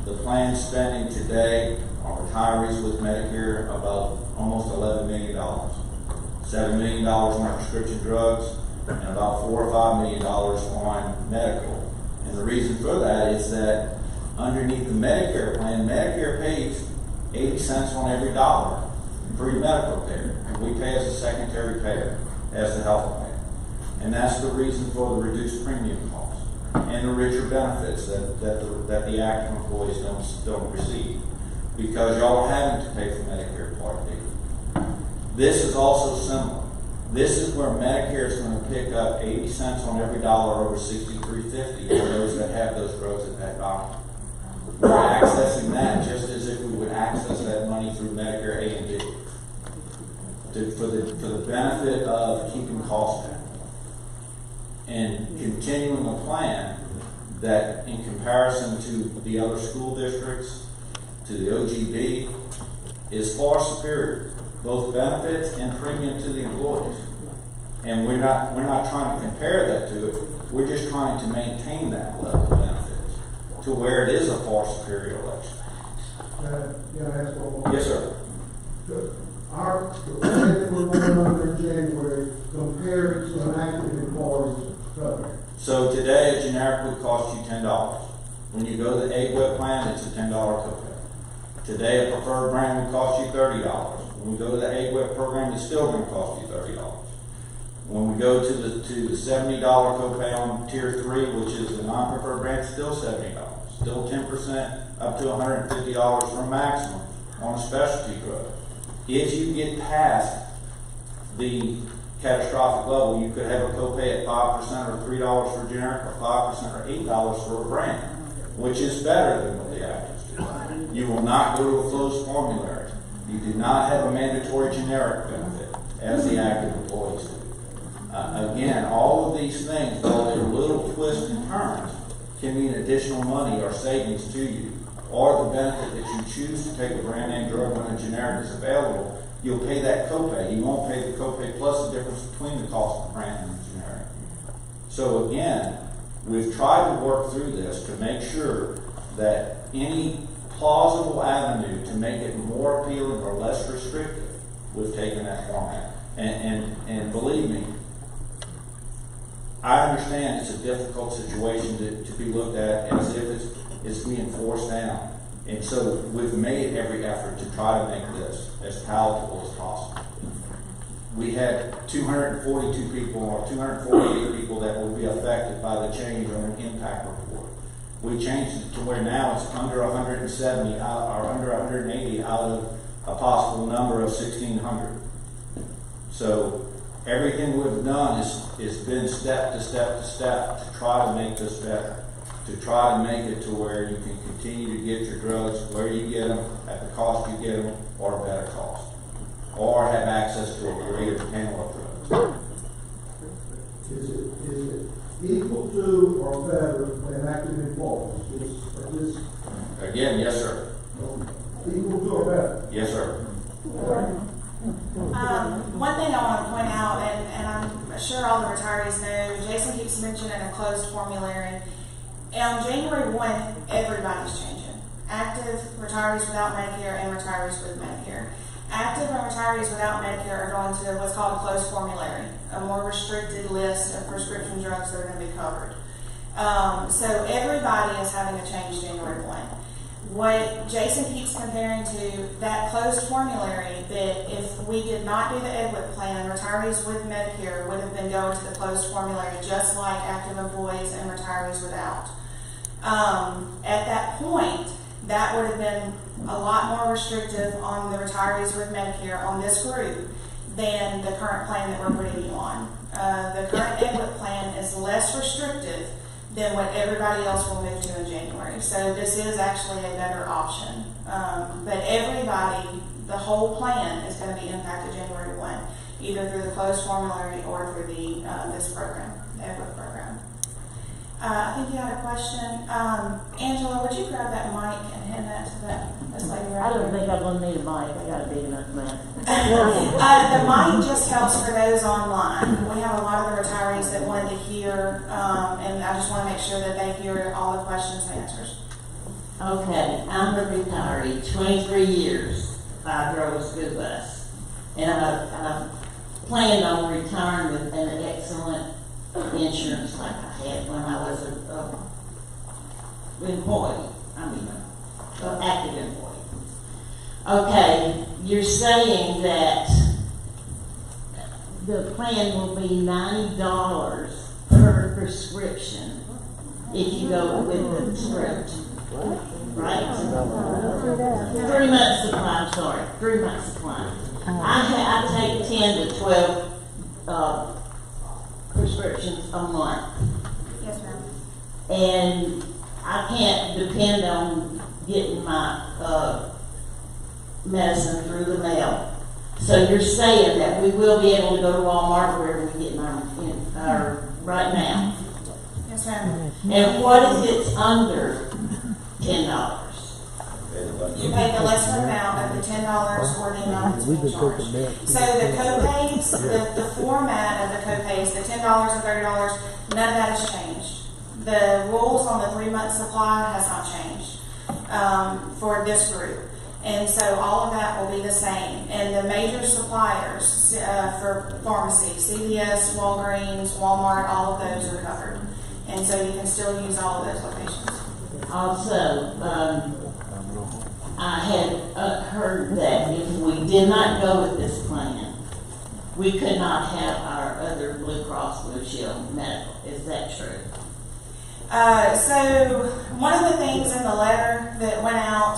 The plan spending today on retirees with Medicare about almost $11 million. $7 million on prescription drugs and about $4 or $5 million on medical. And the reason for that is that underneath the Medicare plan, Medicare pays 80 cents on every dollar for your medical care. And we pay as a secondary payer as the health plan. And that's the reason for the reduced premium cost and the richer benefits that the active employees don't receive, because y'all are having to pay for Medicare Part D. This is also similar. This is where Medicare is going to pick up 80 cents on every dollar over $63.50 for those that have those drugs at that doctor. We're accessing that just as if we would access that money through Medicare A and B. for the benefit of keeping costs down. And continuing a plan that in comparison to the other school districts, to the OGB, is far superior, both benefits and premium to the employees. And we're not trying to compare that to it, we're just trying to maintain that level of benefits to where it is a far superior election. Can I ask one more? Yes, sir. The plan that we're going under in January compared to an active employee's coverage. So today, a generic would cost you $10. When you go to the AWEB plan, it's a $10 copay. Today, a preferred brand would cost you $30. When we go to the AWEB program, it's still going to cost you $30. When we go to the $70 copay on tier 3, which is the non-preferred brand, still $70. Still 10% up to $150 for a maximum on a specialty drug. If you get past the catastrophic level, you could have a copay at 5% or $3 for generic, or 5% or $8 for a brand, which is better than what the actives do. You will not go to a closed formulary. You do not have a mandatory generic benefit as the active employees do. Again, all of these things, though they're little twists and turns, can mean additional money or savings to you, or the benefit that you choose to take a brand name drug when a generic is available. You'll pay that copay. You won't pay the copay plus the difference between the cost of the brand and the generic. So again, we've tried to work through this to make sure that any plausible avenue to make it more appealing or less restrictive, we've taken that format. And believe me, I understand it's a difficult situation to be looked at as if it's being forced down. And so we've made every effort to try to make this as palatable as possible. We had 242 people or 248 people that would be affected by the change on an impact report. We changed it to where now it's under 170 or under 180 out of a possible number of 1,600. So everything we've done is been step to step to step to try to make this better, to try to make it to where you can continue to get your drugs where you get them, at the cost you get them, or a better cost, or have access to a greater panel of drugs. Is it equal to or better than active employees? Again, yes, sir. Equal to or better? Yes, sir. One thing I want to point out, and I'm sure all the retirees know, Jason keeps mentioning a closed formulary. On January 1, everybody's changing. Active retirees without Medicare and retirees with Medicare. Active and retirees without Medicare are going to what's called a closed formulary, a more restricted list of prescription drugs that are going to be covered. So everybody is having a change January 1. What Jason keeps comparing to that closed formulary, that if we did not do the EdWIP plan, retirees with Medicare would have been going to the closed formulary just like active employees and retirees without. At that point, that would have been a lot more restrictive on the retirees with Medicare on this group than the current plan that we're putting you on. The current EdWIP plan is less restrictive than what everybody else will move to in January. So this is actually a better option. But everybody, the whole plan is going to be impacted January 1, either through the closed formulary or through the this program, the EdWIP program. I think you had a question. Angela, would you grab that mic and hand that to this lady right I don't here? think I'm gonna need a mic, I got a big enough mouth. The mic just helps for those online. We have a lot of the retirees that wanted to hear, and I just want to make sure that they hear all the questions and answers. Okay, I'm a retiree, 23 years, I drove a school bus. And I planned on retiring with an excellent insurance like I had when I was an employee, an active employee. Okay, you're saying that the plan will be $90 per prescription if you go with the script, right? 3 months supply, I'm sorry, 3 months supply. I take 10 to 12 prescriptions a month. Yes, ma'am. And I can't depend on getting my medicine through the mail. So you're saying that we will be able to go to Walmart where we get our right now? Yes, ma'am. And what if it's under $10? You pay the lesser amount of the $10 or the amount that's being charged. So the co-pays, the format of the co-pays, the $10 and $30, none of that has changed. The rules on the 3-month supply has not changed for this group. And so all of that will be the same. And the major suppliers for pharmacy, CVS, Walgreens, Walmart, all of those are covered. And so you can still use all of those locations. Also, I had heard that if we did not go with this plan, we could not have our other Blue Cross Blue Shield medical. Is that true? So one of the things in the letter that went out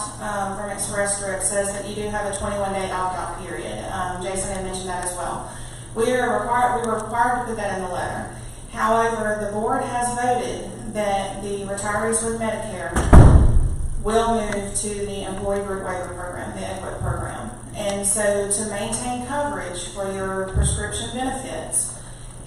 from Express Scripts says that you do have a 21-day opt-out period. Jason had mentioned that as well. We were required to put that in the letter. However, the board has voted that the retirees with Medicare will move to the Employee Group Waiver Program, the EQIP program. And so to maintain coverage for your prescription benefits,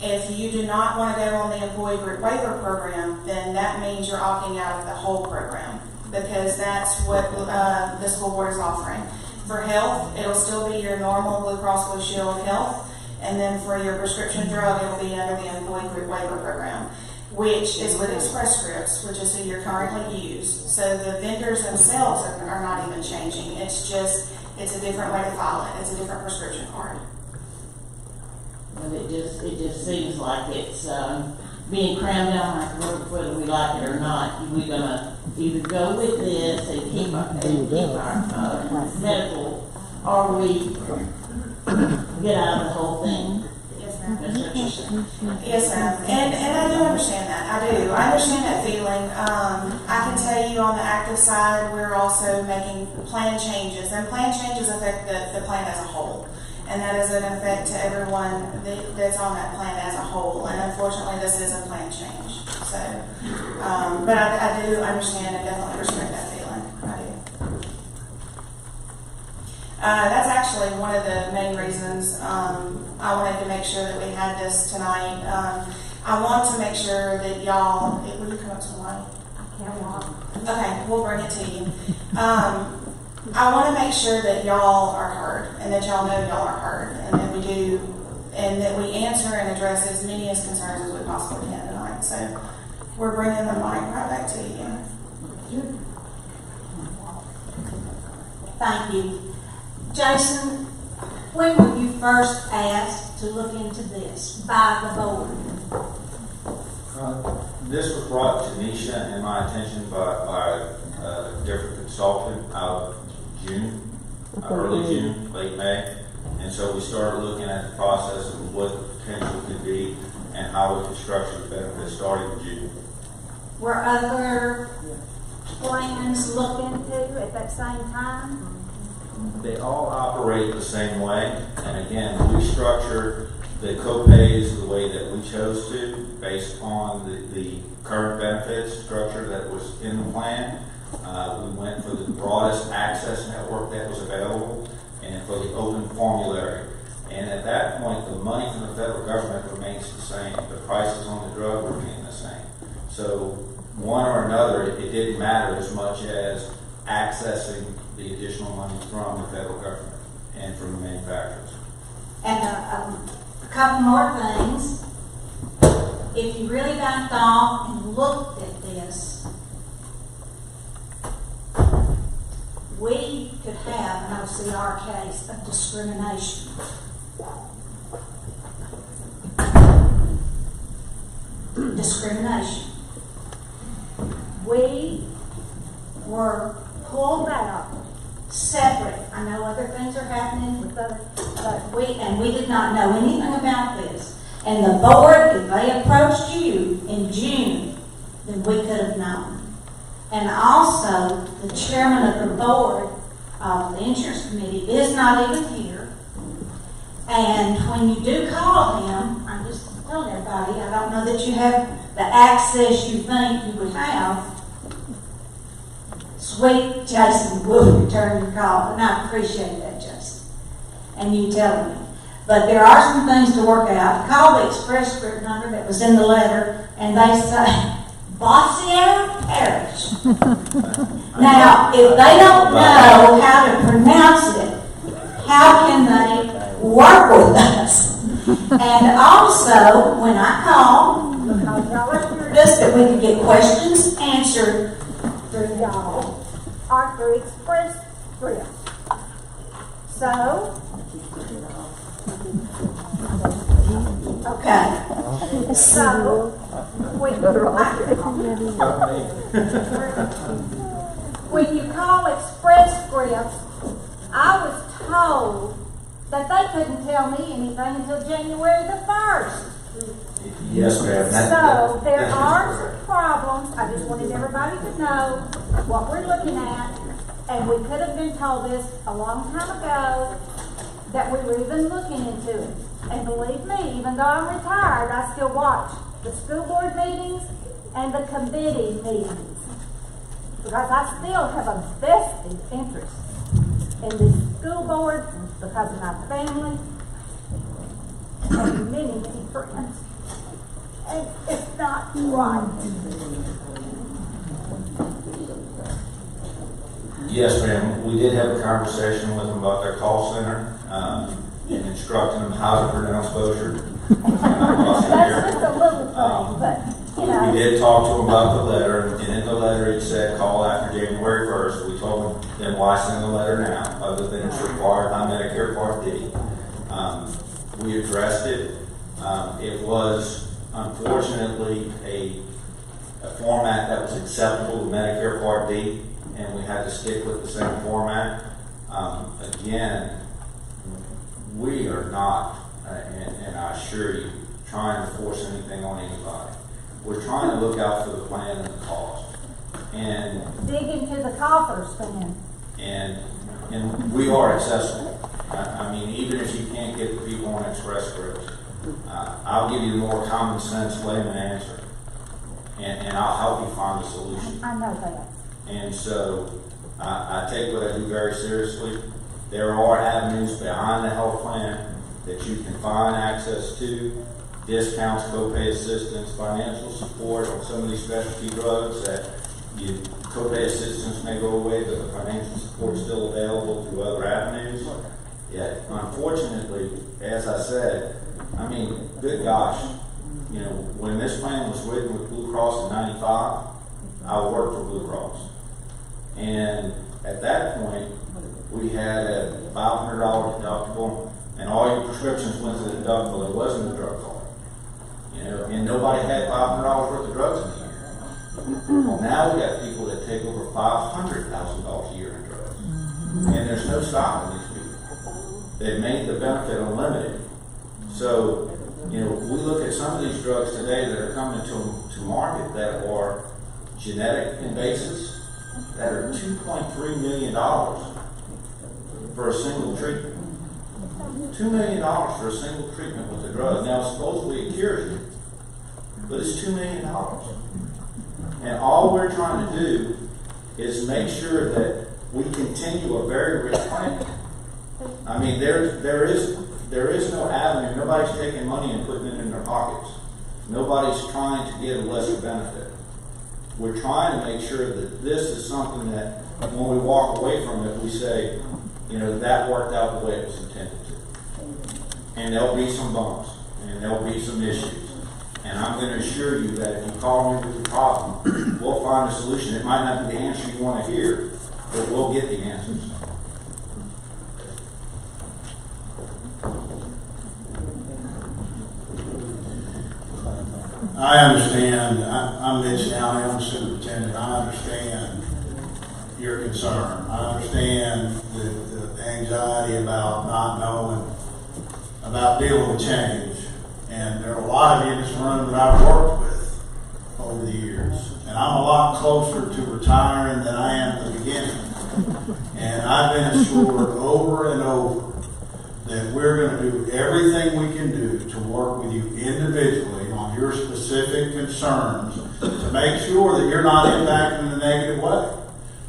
if you do not want to go on the Employee Group Waiver Program, then that means you're opting out of the whole program, because that's what the school board is offering. For health, it'll still be your normal Blue Cross Blue Shield health, and then for your prescription drug, it'll be under the Employee Group Waiver Program, which is with Express Scripts, which is who you're currently used. So the vendors themselves are not even changing. It's a different way to file it. It's a different prescription card. But it just seems like it's being crammed down our throat, whether we like it or not. We're gonna either go with this and keep our medical, or we get out of the whole thing. Yes, ma'am. That's what you're saying. Yes, ma'am. And I do understand that. I do. I understand that feeling. I can tell you on the active side, we're also making plan changes, and plan changes affect the plan as a whole. And that is an effect to everyone that's on that plan as a whole. And unfortunately, this is a plan change. So, but I do understand and definitely respect that feeling. I do. That's actually one of the main reasons I wanted to make sure that we had this tonight. I want to make sure that y'all, will you come up to the light? I can't walk. Okay, we'll bring it to you. I want to make sure that y'all are heard, and that y'all know y'all are heard, and that we do, and that we answer and address as many as concerns as we possibly can tonight. So we're bringing the mic right back to you. Thank you. Jason, when were you first asked to look into this by the board? This was brought to Nisha and my attention by a different consultant out of June, early June, late May. And so we started looking at the process of what the potential could be and how we could structure the benefits starting in June. Were other plans looked into at that same time? They all operate the same way. And again, we structured the co-pays the way that we chose to, based on the current benefits structure that was in the plan. We went for the broadest access network that was available and for the open formulary. And at that point, the money from the federal government remains the same. The prices on the drug remain the same. So one or another, it didn't matter as much as accessing the additional money from the federal government and from the manufacturers. And a couple more things. If you really backed off and looked at this, we could have an OCR case of discrimination. Discrimination. We were pulled out separate. I know other things are happening with other, but we did not know anything about this. And the board, if they approached you in June, then we could have known. And also, the chairman of the board of the insurance committee is not even here. And when you do call him, I'm just telling everybody, I don't know that you have the access you think you would have. Sweet Jason will return your call, and I appreciate that, Jason. and you tell me. But there are some things to work out. Call the Express Script number that was in the letter, and they say, Bossier Parish. Now, if they don't know how to pronounce it, how can they work with us? And also, when I call, because y'all assured us that we could get questions answered through y'all or through Express Script. So, okay. So, when you call Express Scripts, I was told that they couldn't tell me anything until January the 1st. Yes, ma'am. So there are some problems. I just wanted everybody to know what we're looking at, and we could have been told this a long time ago that we were even looking into it. And believe me, even though I'm retired, I still watch the school board meetings and the committee meetings because I still have a vested interest in the school board because of my family and many, many friends. And it's not right. Yes, ma'am. We did have a conversation with them about their call center, and instructing them how to pronounce Bossier. That's just a little thing, but, you know. We did talk to them about the letter, and in the letter it said call after January 1st. We told them, then why send the letter now, other than it's required by Medicare Part D. We addressed it. It was unfortunately a format that was acceptable to Medicare Part D, and we had to stick with the same format. Again, we are not, and I assure you, trying to force anything on anybody. We're trying to look out for the plan and the cost. And dig into the coffers then. And we are accessible. I mean, even if you can't get the people on Express Scripts, I'll give you the more common sense layman answer, and I'll help you find a solution. I know that. And so I take what I do very seriously. There are avenues behind the health plan that you can find access to, discounts, copay assistance, financial support on some of these specialty drugs that copay assistance may go away, but the financial support is still available through other avenues. Yet, unfortunately, as I said, I mean, good gosh, you know, when this plan was written with Blue Cross in '95, I worked for Blue Cross. And at that point, we had a $500 deductible, and all your prescriptions went to the deductible. It wasn't a drug card. You know, and nobody had $500 worth of drugs in here. Well, now we got people that take over $500,000 a year in drugs. And there's no stopping these people. They've made the benefit unlimited. So, you know, we look at some of these drugs today that are coming to market that are genetic invasives that are $2.3 million for a single treatment. $2 million for a single treatment with the drug. Now, supposedly it cures you, but it's $2 million. And all we're trying to do is make sure that we continue a very rich plan. I mean, there is no avenue. Nobody's taking money and putting it in their pockets. Nobody's trying to get a lesser benefit. We're trying to make sure that this is something that when we walk away from it, we say, you know, that worked out the way it was intended to. And there'll be some bumps, and there'll be some issues. And I'm going to assure you that if you call me with your problem, we'll find a solution. It might not be the answer you want to hear, but we'll get the answers. I understand. I'm Mitch Downey. I'm the superintendent. I understand your concern. I understand the anxiety about not knowing, about dealing with change. And there are a lot of you in this room that I've worked with over the years. And I'm a lot closer to retiring than I am at the beginning. And I've been assured over and over that we're going to do everything we can do to work with you individually on your specific concerns to make sure that you're not impacted in a negative way.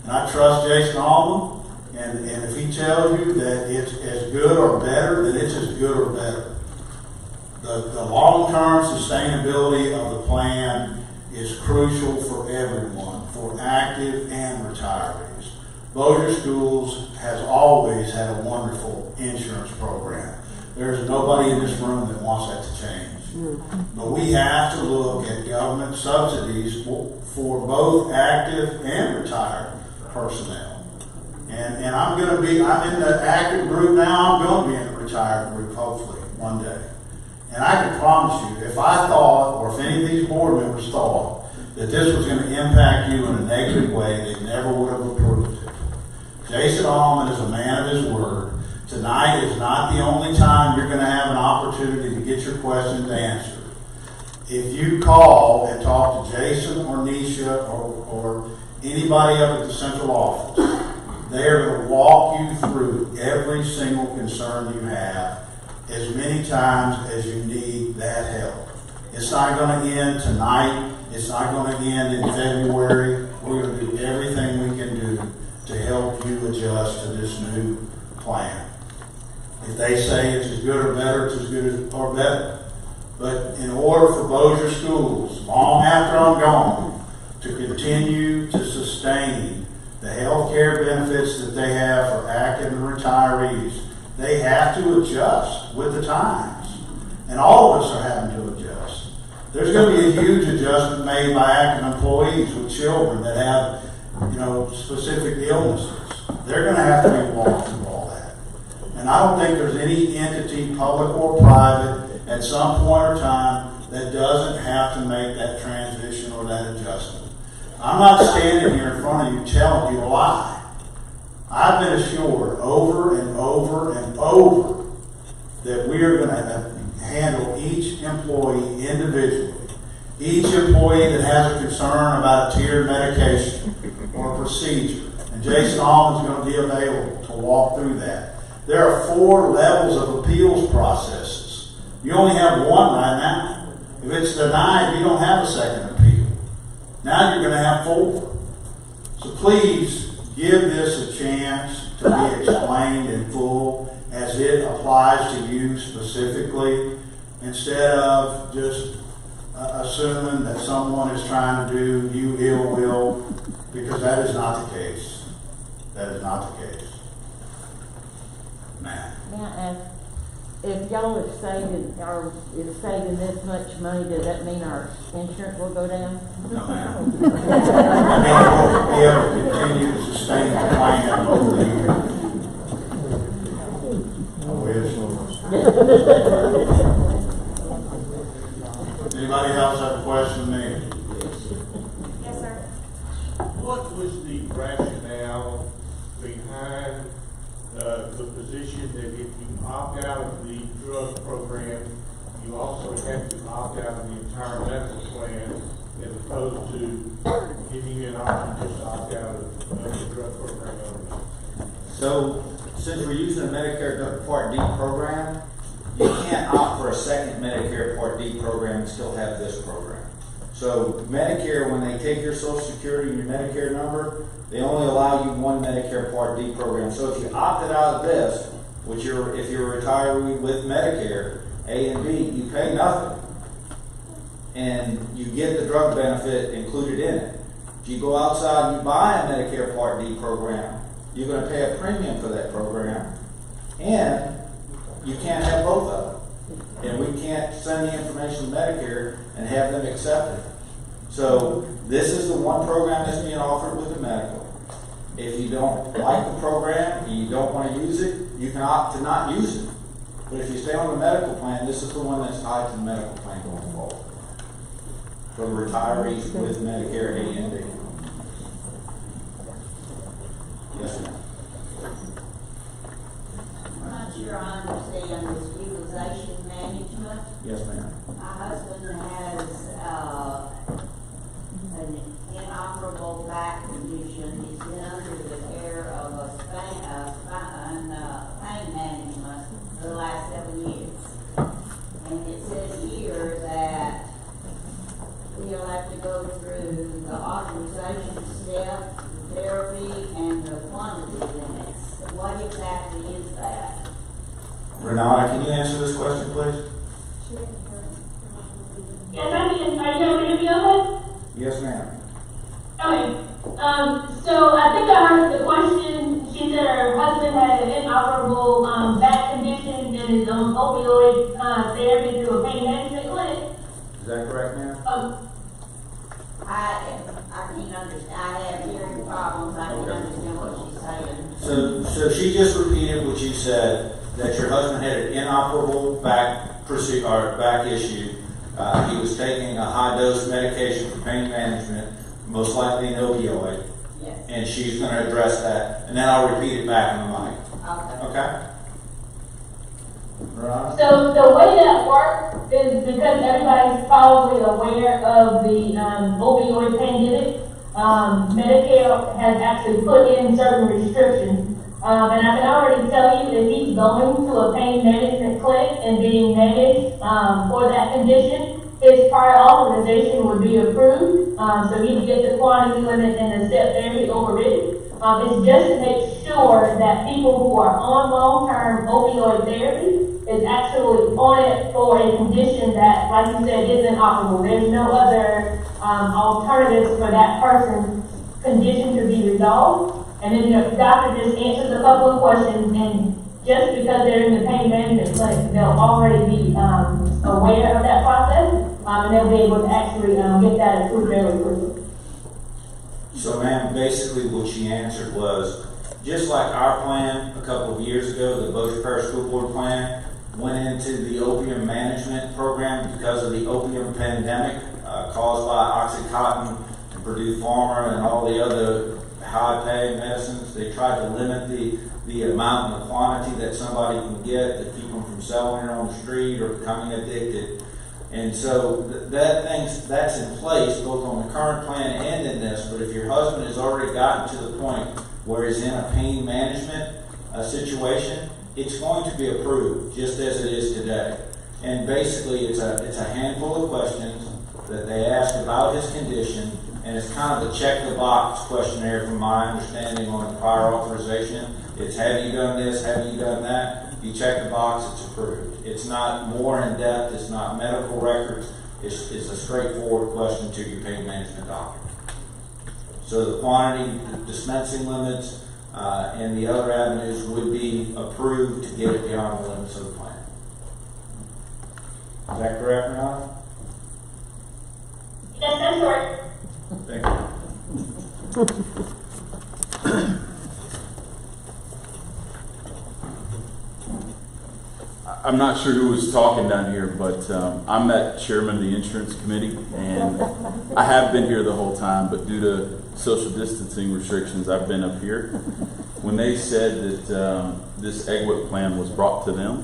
And I trust Jason Allman, and if he he tells you that it's as good or better, then it's as good or better. The long-term sustainability of the plan is crucial for everyone, for active and retirees. Bossier Schools has always had a wonderful insurance program. There's nobody in this room that wants that to change. But we have to look at government subsidies for both active and retired personnel. And I'm in the active group now, I'm going to be in the retired group hopefully one day. And I can promise you, if I thought, or if any of these board members thought, that this was going to impact you in a negative way, they never would have approved it. Jason Allman is a man of his word. Tonight is not the only time you're going to have an opportunity to get your questions answered. If you call and talk to Jason or Nisha or anybody up at the central office, they are going to walk you through every single concern you have as many times as you need that help. It's not going to end tonight. It's not going to end in February. We're going to do everything we can do to help you adjust to this new plan. If they say it's as good or better, it's as good as or better. But in order for Bossier Schools, long after I'm gone, to continue to sustain the health care benefits that they have for active and retirees, they have to adjust with the times. And all of us are having to adjust. There's going to be a huge adjustment made by active employees with children that have, specific illnesses. They're going to have to be walked through all that. And I don't think there's any entity, public or private, at some point or time that doesn't have to make that transition or that adjustment. I'm not standing here in front of you telling you a lie. I've been assured over and over and over that we are going to handle each employee individually. Each employee that has a concern about a tiered medication or a procedure, and Jason Allman is going to be available to walk through that. There are 4 levels of appeals processes. You only have one right now. If it's denied, you don't have a second appeal. Now you're going to have 4. So please give this a chance to be explained in full as it applies to you specifically, instead of just assuming that someone is trying to do you ill will, because that is not the case. That is not the case. Matt. Now, if y'all are saving, or is saving this much money, does that mean our insurance will go down? No, ma'am. We'll be able to continue to sustain the plan over the years. Anybody else have a question to me? Yes, sir. What was the rationale behind the position that if you opt out of the drug program, you also have to opt out of the entire medical plan, as opposed to giving you an option just to opt out of the drug program only? So, since we're using the Medicare Part D program, you can't opt for a second Medicare Part D program and still have this program. So Medicare, when they take your Social Security and your Medicare number, they only allow you one Medicare Part D program. So if you opted out of this, if you're a retiree with Medicare A and B, you pay nothing, and you get the drug benefit included in it. If you go outside and you buy a Medicare Part D program, you're going to pay a premium for that program, and you can't have both of them. And we can't send the information to Medicare and have them accept it. So this is the one program that's being offered with the medical. If you don't like the program and you don't want to use it, you can opt to not use it. But if you stay on the medical plan, this is the one that's tied to the medical plan going forward. For the retirees with Medicare A and B. Yes, ma'am. I'm not sure I understand this utilization management. Yes, ma'am. My husband has an inoperable back condition. He's been under the care of pain management for the last 7 years. And it says here that he'll have to go through the authorization step, therapy, and the quantity limits. What exactly Renata, can you answer this question, please? Yes, I can. Are you able to hear me okay? Yes, ma'am. Okay. So I think I heard the question. She said her husband had an inoperable back condition and is on opioid therapy through a pain management clinic. Is that correct, ma'am? I can't understand, I have hearing problems, I can't understand what she's saying. So she just repeated what you said, that your husband had an inoperable back issue. He was taking a high-dose medication for pain management, most likely an opioid. Yes. And she's going to address that, and then I'll repeat it back in the mic. Okay. Okay? Right. So the way that works is because everybody's probably aware of the opioid pandemic. Medicare has actually put in certain restrictions. And I can already tell you that he's going to a pain management clinic and being managed for that condition. His prior authorization would be approved, so he would get the quantity limit and the step therapy overridden. It's just to make sure that people who are on long-term opioid therapy is actually on it for a condition that, like you said, isn't operable. There's no other alternatives for that person's condition to be resolved. And then the doctor just answers a couple of questions, and just because they're in the pain management clinic, they'll already be aware of that process, and they'll be able to actually get that approved very quickly. So, ma'am, basically what she answered was, just like our plan a couple of years ago, the Bossier Parish School Board plan, went into the opium management program because of the opium pandemic caused by Oxycontin and Purdue Pharma and all the other high-paying medicines. They tried to limit the amount and the quantity that somebody can get to keep them from selling it on the street or becoming addicted. And so that's in place both on the current plan and in this. But if your husband has already gotten to the point where he's in a pain management situation, it's going to be approved just as it is today. And basically, it's a handful of questions that they ask about his condition, and it's kind of a check-the-box questionnaire from my understanding on the prior authorization. It's, have you done this, have you done that? You check the box, it's approved. It's not more in-depth, it's not medical records, it's a straightforward question to your pain management doctor. So the quantity, the dispensing limits, and the other avenues would be approved to get it beyond the limits of the plan. Is that correct, Renata? Yes, that's correct. Thank you. I'm not sure who was talking down here, but I'm that chairman of the insurance committee, and I have been here the whole time, but due to social distancing restrictions, I've been up here. When they said that this EGWIP plan was brought to them,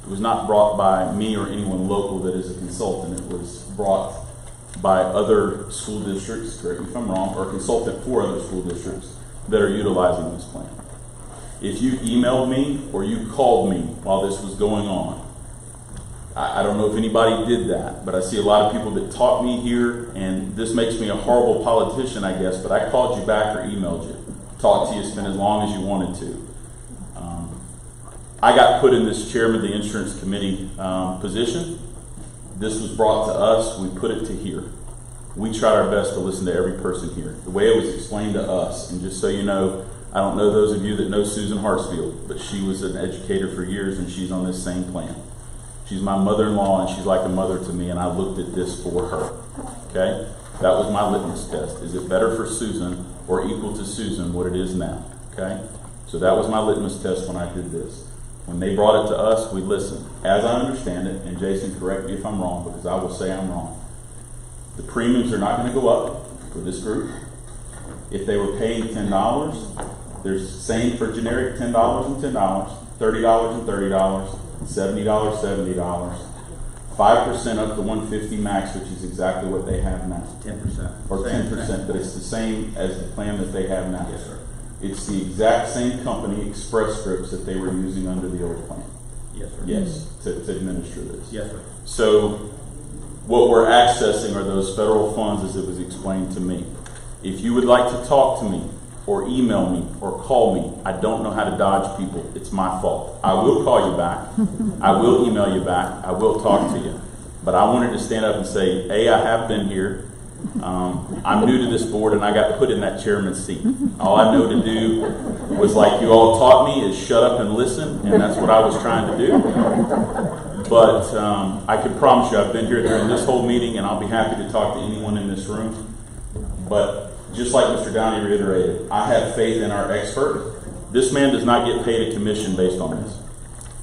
it was not brought by me or anyone local that is a consultant. It was brought by other school districts, correct me if I'm wrong, or a consultant for other school districts that are utilizing this plan. If you emailed me or you called me while this was going on, I don't know if anybody did that, but I see a lot of people that taught me here, and this makes me a horrible politician, I guess, but I called you back or emailed you, talked to you, spent as long as you wanted to. I got put in this chairman of the insurance committee position. This was brought to us, we put it to here. We tried our best to listen to every person here. The way it was explained to us, and just so you know, I don't know those of you that know Susan Hartsfield, but she was an educator for years and she's on this same plan. She's my mother-in-law and she's like a mother to me, and I looked at this for her. Okay? That was my litmus test. Is it better for Susan or equal to Susan what it is now? Okay? So that was my litmus test when I did this. When they brought it to us, we listened. As I understand it, and Jason, correct me if I'm wrong, because I will say I'm wrong, the premiums are not going to go up for this group. If they were paying $10, there's same for generic $10 and $10, $30 and $30, $70, $70, 5% up to $150 max, which is exactly what they have now. 10%. Or 10%, but it's the same as the plan that they have now. Yes, sir. It's the exact same company, Express Scripts, that they were using under the old plan. Yes, sir. Yes, to administer this. Yes, sir. So what we're accessing are those federal funds as it was explained to me. If you would like to talk to me or email me or call me. I don't know how to dodge people. It's my fault. I will call you back. I will email you back. I will talk to you. But I wanted to stand up and say, A, I have been here. I'm new to this board, and I got put in that chairman's seat. All I know to do was, like you all taught me, is shut up and listen, and that's what I was trying to do. But I can promise you I've been here during this whole meeting, and I'll be happy to talk to anyone in this room. But just like Mr. Downey reiterated, I have faith in our expert. This man does not get paid a commission based on this.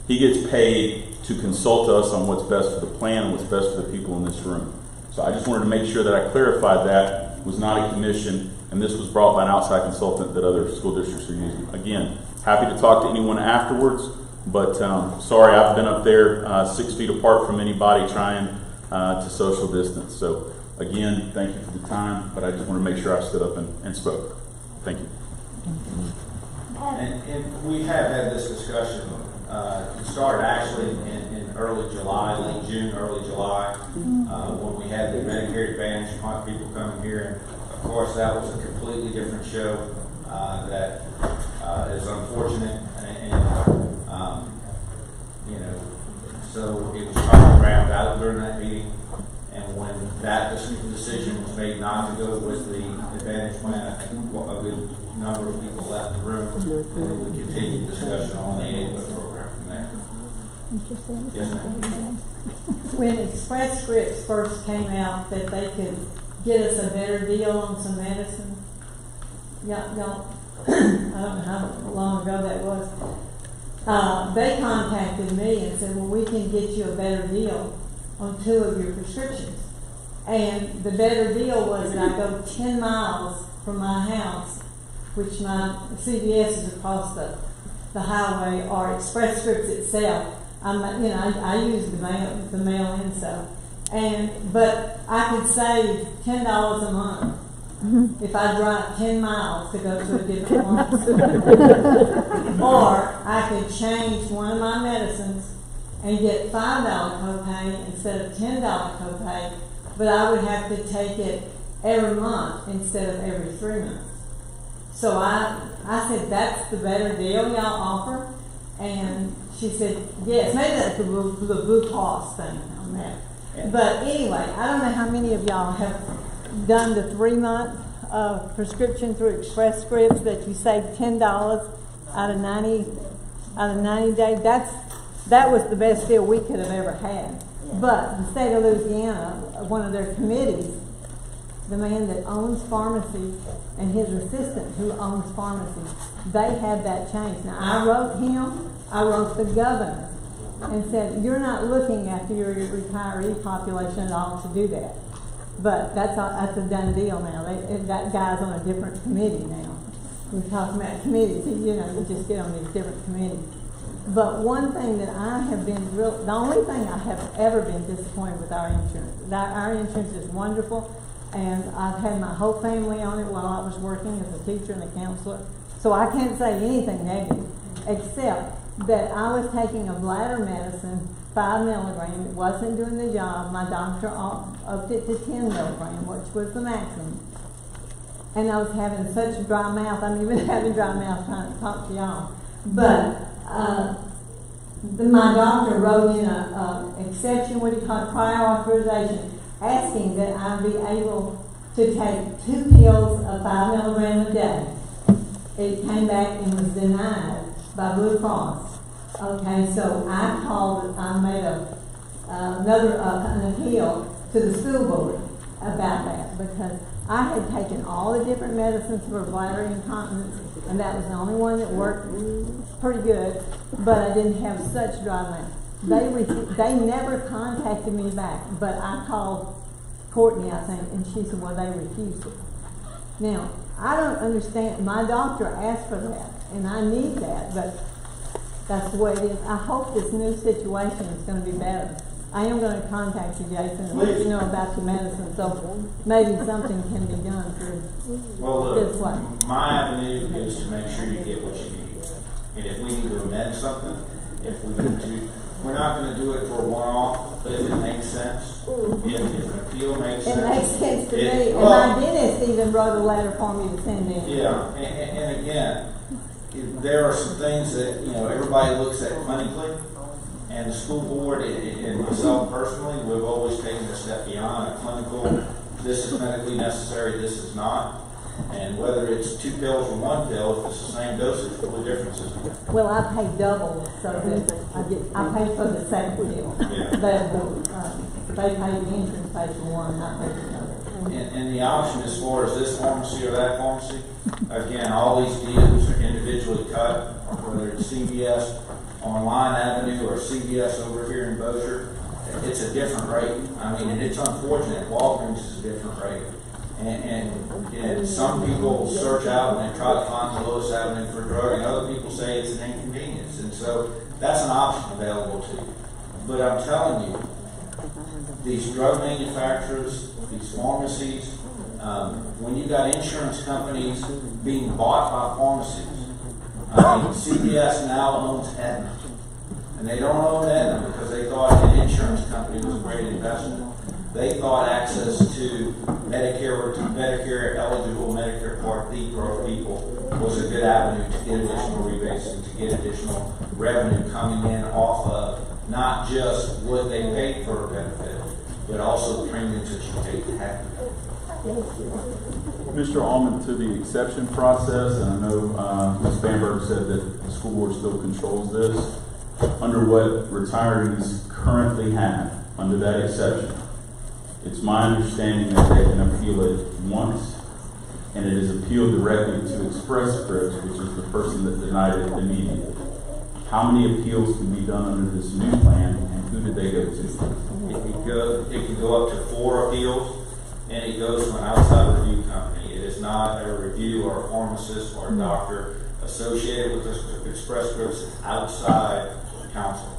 He gets paid to consult us on what's best for the plan and what's best for the people in this room. So I just wanted to make sure that I clarified that it was not a commission, and this was brought by an outside consultant that other school districts are using. Again, happy to talk to anyone afterwards, but sorry, I've been up there 6 feet apart from anybody trying to social distance. So again, thank you for the time, but I just want to make sure I stood up and spoke. Thank you. And we have had this discussion. It started actually in early July, late June, early July, when we had the Medicare Advantage people coming here. And of course, that was a completely different show that is unfortunate. So it was turned around out during that meeting. And when that decision was made not to go with the Advantage plan, I think a good number of people left the room, and we continued discussion on the AIDPA program from there. Yes, ma'am. When Express Scripts first came out that they could get us a better deal on some medicine, I don't know how long ago that was, they contacted me and said, well, we can get you a better deal on 2 of your prescriptions. And the better deal was that I go 10 miles from my house, which my CVS is across the highway, or Express Scripts itself. I use the mail-in stuff. But I could save $10 a month if I drive 10 miles to go to a different one. Or I could change one of my medicines and get $5 copay instead of $10 copay, but I would have to take it every month instead of every 3 months. So I said, that's the better deal y'all offer? And she said, yes, maybe that's the Blue Cross thing on that. Yeah. But anyway, I don't know how many of y'all have done the 3-month prescription through Express Scripts that you save $10 out of 90 days. That was the best deal we could have ever had. Yeah. But the state of Louisiana, one of their committees, the man that owns pharmacies and his assistant who owns pharmacies, they had that change. Now, I wrote the governor and said, you're not looking after your retiree population at all to do that. But that's a done deal now. That guy's on a different committee now. We're talking about committees. You just get on these different committees. But one thing that I have been the only thing I have ever been disappointed with our insurance. Our insurance is wonderful, and I've had my whole family on it while I was working as a teacher and a counselor. So I can't say anything negative, except that I was taking a bladder medicine, 5 milligrams. It wasn't doing the job. My doctor upped it to 10 milligrams, which was the maximum. And I was having such dry mouth. I'm even having dry mouth trying to talk to y'all. But my doctor wrote in an exception, what do you call it, prior authorization, asking that I be able to take 2 pills of 5 milligrams a day. It came back and was denied by Blue Cross. Okay, so I made an appeal to the school board about that, because I had taken all the different medicines for bladder incontinence, and that was the only one that worked pretty good, but I didn't have such dry mouth. They never contacted me back, but I called Courtney, I think, and she said, well, they refused it. Now, I don't understand. My doctor asked for that, and I need that, but that's the way it is. I hope this new situation is going to be better. I am going to contact you, Jason, and let you know about the medicine, so maybe something can be done through this way. My avenue is to make sure you get what you need. And if we need to amend something, we're not going to do it for a one-off, but if it makes sense, If an appeal makes sense. It makes sense to me, It- and well, my dentist even wrote a letter for me to send in. Yeah, and again, there are some things that, everybody looks at clinically, and the school board and myself personally, we've always taken a step beyond a clinical, this is medically necessary, this is not. And whether it's 2 pills or 1 pill, if it's the same dosage, what difference is it? Well, I pay double, so that I pay for the second pill. Yeah. They pay the insurance pay for one, and I pay for another. And the option as far as this pharmacy or that pharmacy, again, all these deals are individually cut, whether it's CVS on Line Avenue or CVS over here in Bossier, it's a different rate. I mean, and it's unfortunate, Walgreens is a different rate. And some people search out and they try to find the lowest avenue for a drug, and other people say it's an inconvenience. And so that's an option available to you. But I'm telling you, these drug manufacturers, these pharmacies, when you got insurance companies being bought by pharmacies, CVS now owns Aetna. And they don't own Aetna because they thought an insurance company was a great investment. They thought access to Medicare eligible Medicare Part B people was a good avenue to get additional rebates and to get additional revenue coming in off of not just what they paid for a benefit, but also the premiums that you paid to have it. Mr. Allman, to the exception process, and I know Ms. Bamberg said that the school board still controls this, under what retirees currently have, under that exception, it's my understanding that they can appeal it once, and it is appealed directly to Express Scripts, which is the person that denied it immediately. How many appeals can be done under this new plan, and who did they go to? It can go up to 4 appeals, and it goes to an outside review company. It is not a review or a pharmacist or a doctor associated with this Express Scripts outside counsel.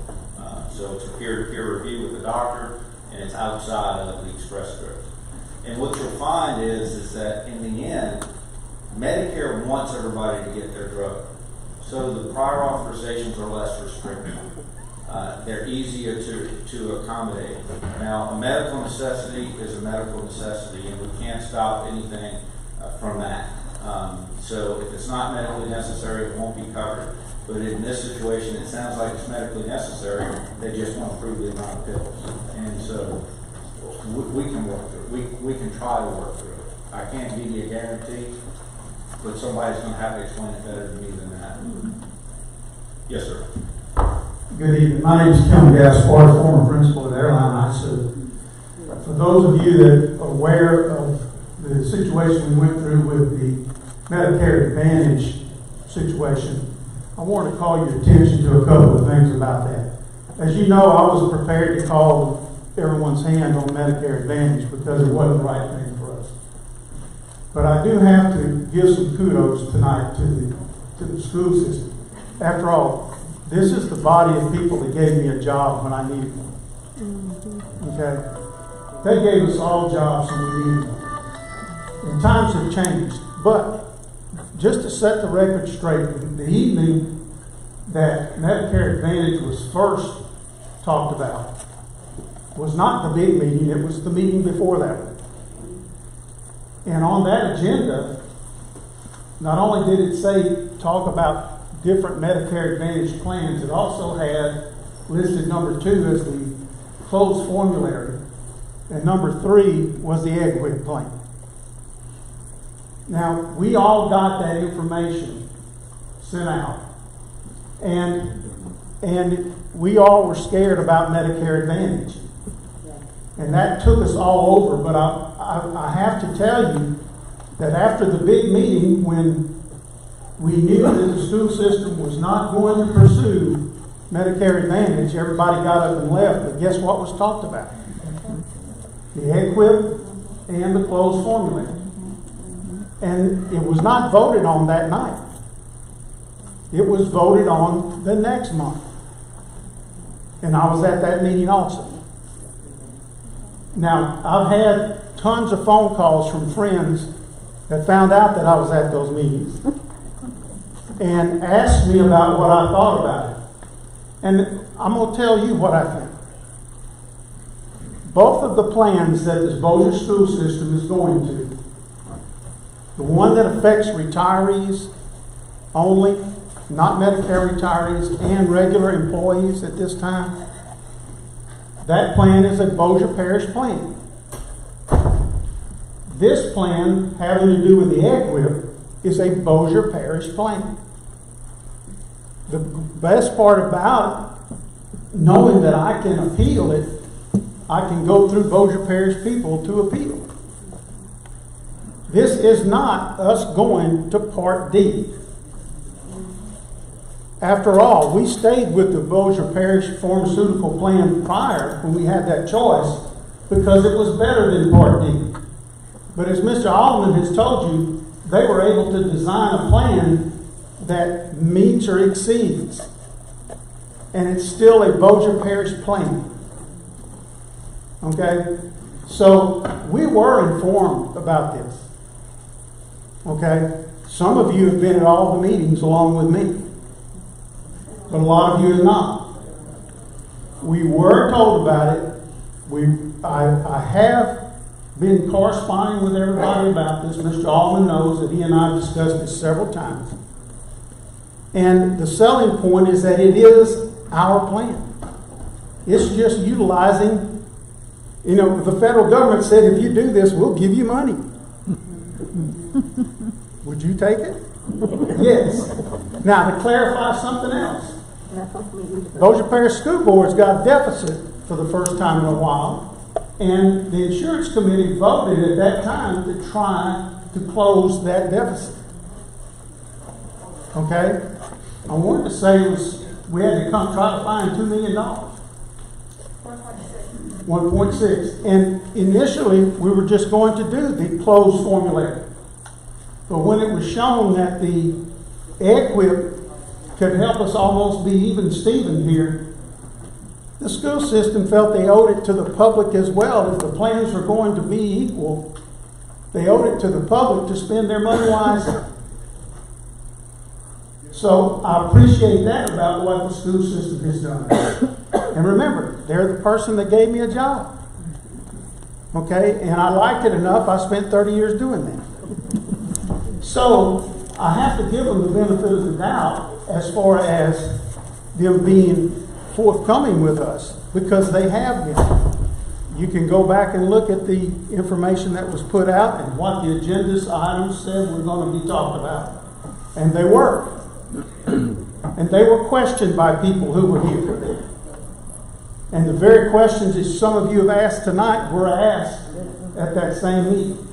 So it's a peer-to-peer review with the doctor, and it's outside of the Express Scripts. And what you'll find is that in the end, Medicare wants everybody to get their drug. So the prior authorizations are less restrictive. They're easier to accommodate. Now, a medical necessity is a medical necessity, and we can't stop anything from that. So if it's not medically necessary, it won't be covered. But in this situation, it sounds like it's medically necessary. They just won't approve the amount of pills. And so we can work through it. We can try to work through it. I can't give you a guarantee, but somebody's going to have to explain it better to me than that. Yes, sir. Good evening. My name is Kim Gaspar, former principal at Airline ISU. For those of you that are aware of the situation we went through with the Medicare Advantage situation, I want to call your attention to a couple of things about that. As you know, I was prepared to call everyone's hand on Medicare Advantage because it wasn't the right thing for us. But I do have to give some kudos tonight to the school system. After all, this is the body of people that gave me a job when I needed one. Okay? They gave us all jobs when we needed them. And times have changed. But just to set the record straight, the evening that Medicare Advantage was first talked about was not the big meeting, it was the meeting before that. And on that agenda, not only did it say talk about different Medicare Advantage plans, it also had listed number 2 as the closed formulary, and number 3 was the EdQuip plan. Now, we all got that information sent out, and we all were scared about Medicare Advantage. And that took us all over, but I have to tell you that after the big meeting, when we knew that the school system was not going to pursue Medicare Advantage, everybody got up and left, but guess what was talked about? The EdQuip and the closed formulary. And it was not voted on that night. It was voted on the next month. And I was at that meeting also. Now, I've had tons of phone calls from friends that found out that I was at those meetings and asked me about what I thought about it. And I'm going to tell you what I think. both of the plans that this Bossier school system is going to, the one that affects retirees only, not Medicare retirees and regular employees at this time, that plan is a Bossier Parish plan. This plan, having to do with the EQIP, is a Bossier Parish plan. The best part about it, knowing that I can appeal it, I can go through Bossier Parish people to appeal. This is not us going to Part D. After all, we stayed with the Bossier Parish pharmaceutical plan prior when we had that choice because it was better than Part D. But as Mr. Alderman has told you, they were able to design a plan that meets or exceeds. And it's still a Bossier Parish plan. Okay? So we were informed about this. Okay? Some of you have been at all the meetings along with me. But a lot of you have not. We were told about it. I have been corresponding with everybody about this. Mr. Alderman knows that he and I have discussed this several times. And the selling point is that it is our plan. It's just utilizing, the federal government said, if you do this, we'll give you money. Would you take it? Yes. Now, to clarify something else, Bossier Parish School Board's got a deficit for the first time in a while, and the insurance committee voted at that time to try to close that deficit. Okay? I wanted to say we had to try to find $2 million. 1.6. And initially, we were just going to do the closed formulary. But when it was shown that the EQIP could help us almost be even Steven here, the school system felt they owed it to the public as well. If the plans were going to be equal, they owed it to the public to spend their money wisely. So I appreciate that about what the school system has done. And remember, they're the person that gave me a job. Okay? And I liked it enough, I spent 30 years doing that. So I have to give them the benefit of the doubt as far as them being forthcoming with us, because they have been. You can go back and look at the information that was put out and what the agenda items said we're going to be talking about. And they were. And they were questioned by people who were here. And the very questions that some of you have asked tonight were asked at that same meeting.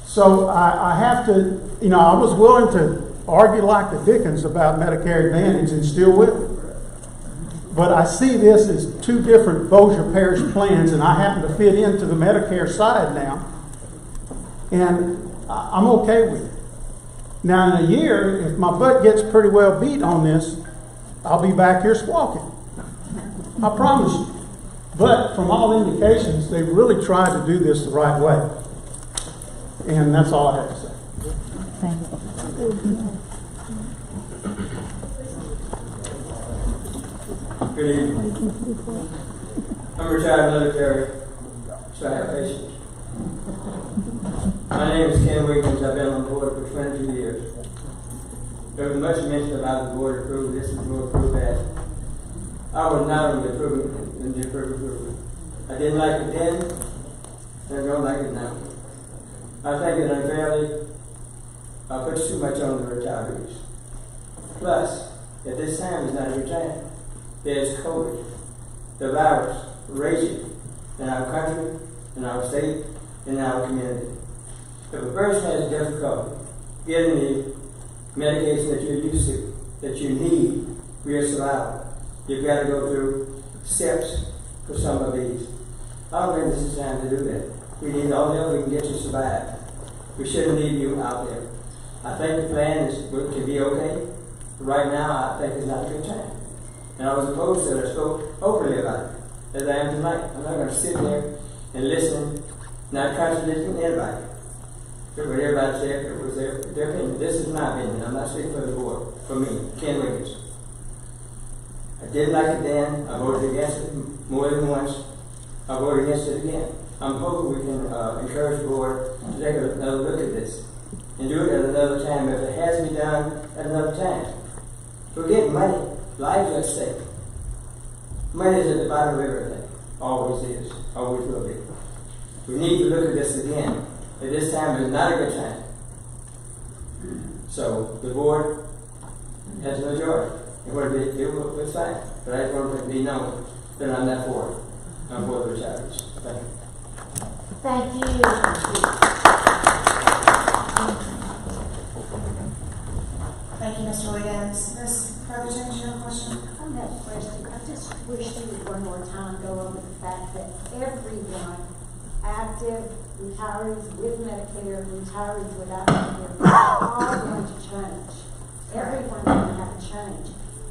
So I have to, I was willing to argue like the Dickens about Medicare Advantage and still will. But I see this as two different Bossier Parish plans, and I happen to fit into the Medicare side now. And I'm okay with it. Now, in a year, if my butt gets pretty well beat on this, I'll be back here squawking. I promise you. But from all indications, they've really tried to do this the right way. And that's all I have to say. Thank you. Good evening. I'm a retired military, so I have patience. My name is Ken Wiggins. I've been on the board for 22 years. There was much mention about the board approved this and the board approved that. I was not on the approval. I didn't like it then, and I don't like it now. I think it unfairly puts too much on the retirees. Plus, at this time, it's not a retirement. There's COVID, the virus, raging in our country, in our state, in our community. If a person has difficulty getting the medication that you're used to, that you need for your survival, you've got to go through steps for some of these. I don't think this is time to do that. We need all the help we can get you to survive. We shouldn't leave you out there. I think the plan can be okay. Right now, I think it's not a good time. And I was opposed to it. I spoke openly about it, as I am tonight. I'm not going to sit there and listen, not contradicting anybody. What everybody said, it was their opinion. This is my opinion. I'm not speaking for the board. For me, Ken Wiggins. I didn't like it then. I voted against it more than once. I voted against it again. I'm hoping we can encourage the board to take another look at this and do it at another time if it has to be done at another time. Forget money. Lives are at stake. Money is at the bottom of everything. Always is. Always will be. We need to look at this again. At this time is not a good time. So the board has a majority. It was fine. But I just want to be known that I'm not for it. I'm for the retirees. Thank you. Thank you. Thank you, Mr. Wiggins. Ms. Brotherton, do you have a question? On that question, I just wish you would one more time go over the fact that everyone, active, retirees with Medicare, retirees without Medicare, are all going to change. Everyone's going to have to change.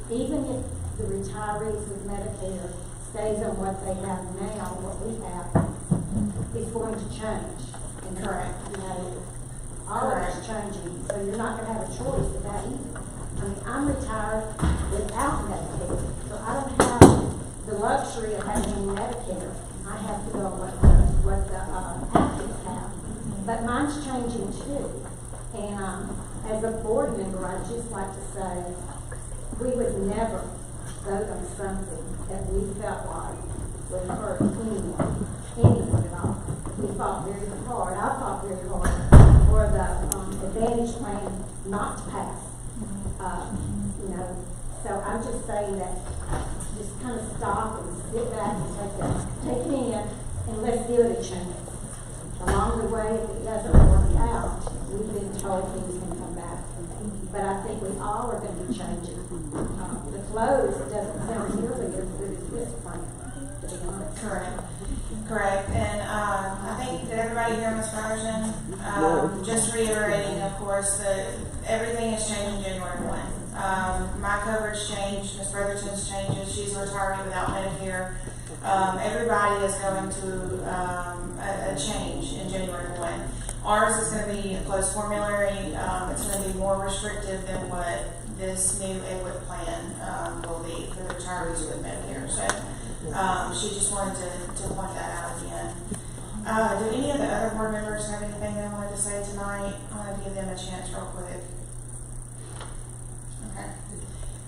Even if the retirees with Medicare stays on what they have now, what we have, is going to change. And Correct. You know, all of it's changing, so you're not going to have a choice with that either. I mean, I'm retired without Medicare, so I don't have the luxury of having Medicare. I have to go on what the actives have. But mine's changing too. And as a board member, I'd just like to say, we would never vote on something that we felt like would hurt anyone at all. We fought very hard. I fought very hard for the Advantage plan not to pass. You know, so I'm just saying that just kind of stop and sit back and take it in and let's give it a chance. Along the way, if it doesn't work out, we've been told things can come back. But I think we all are going to be changing. The close doesn't sound nearly as good as this plan, to be honest. Correct. And I think that everybody here, Ms. Brotherton, just reiterating, of course, that everything is changing January 1. My coverage changed, Ms. Brotherton's changes, she's a retiree without Medicare. Everybody is going to a change in January 1. Ours is going to be a closed formulary. It's going to be more restrictive than what this new EWIC plan will be for the retirees with Medicare. So she just wanted to point that out again. Do any of the other board members have anything they wanted to say tonight? I want to give them a chance real quick. Okay.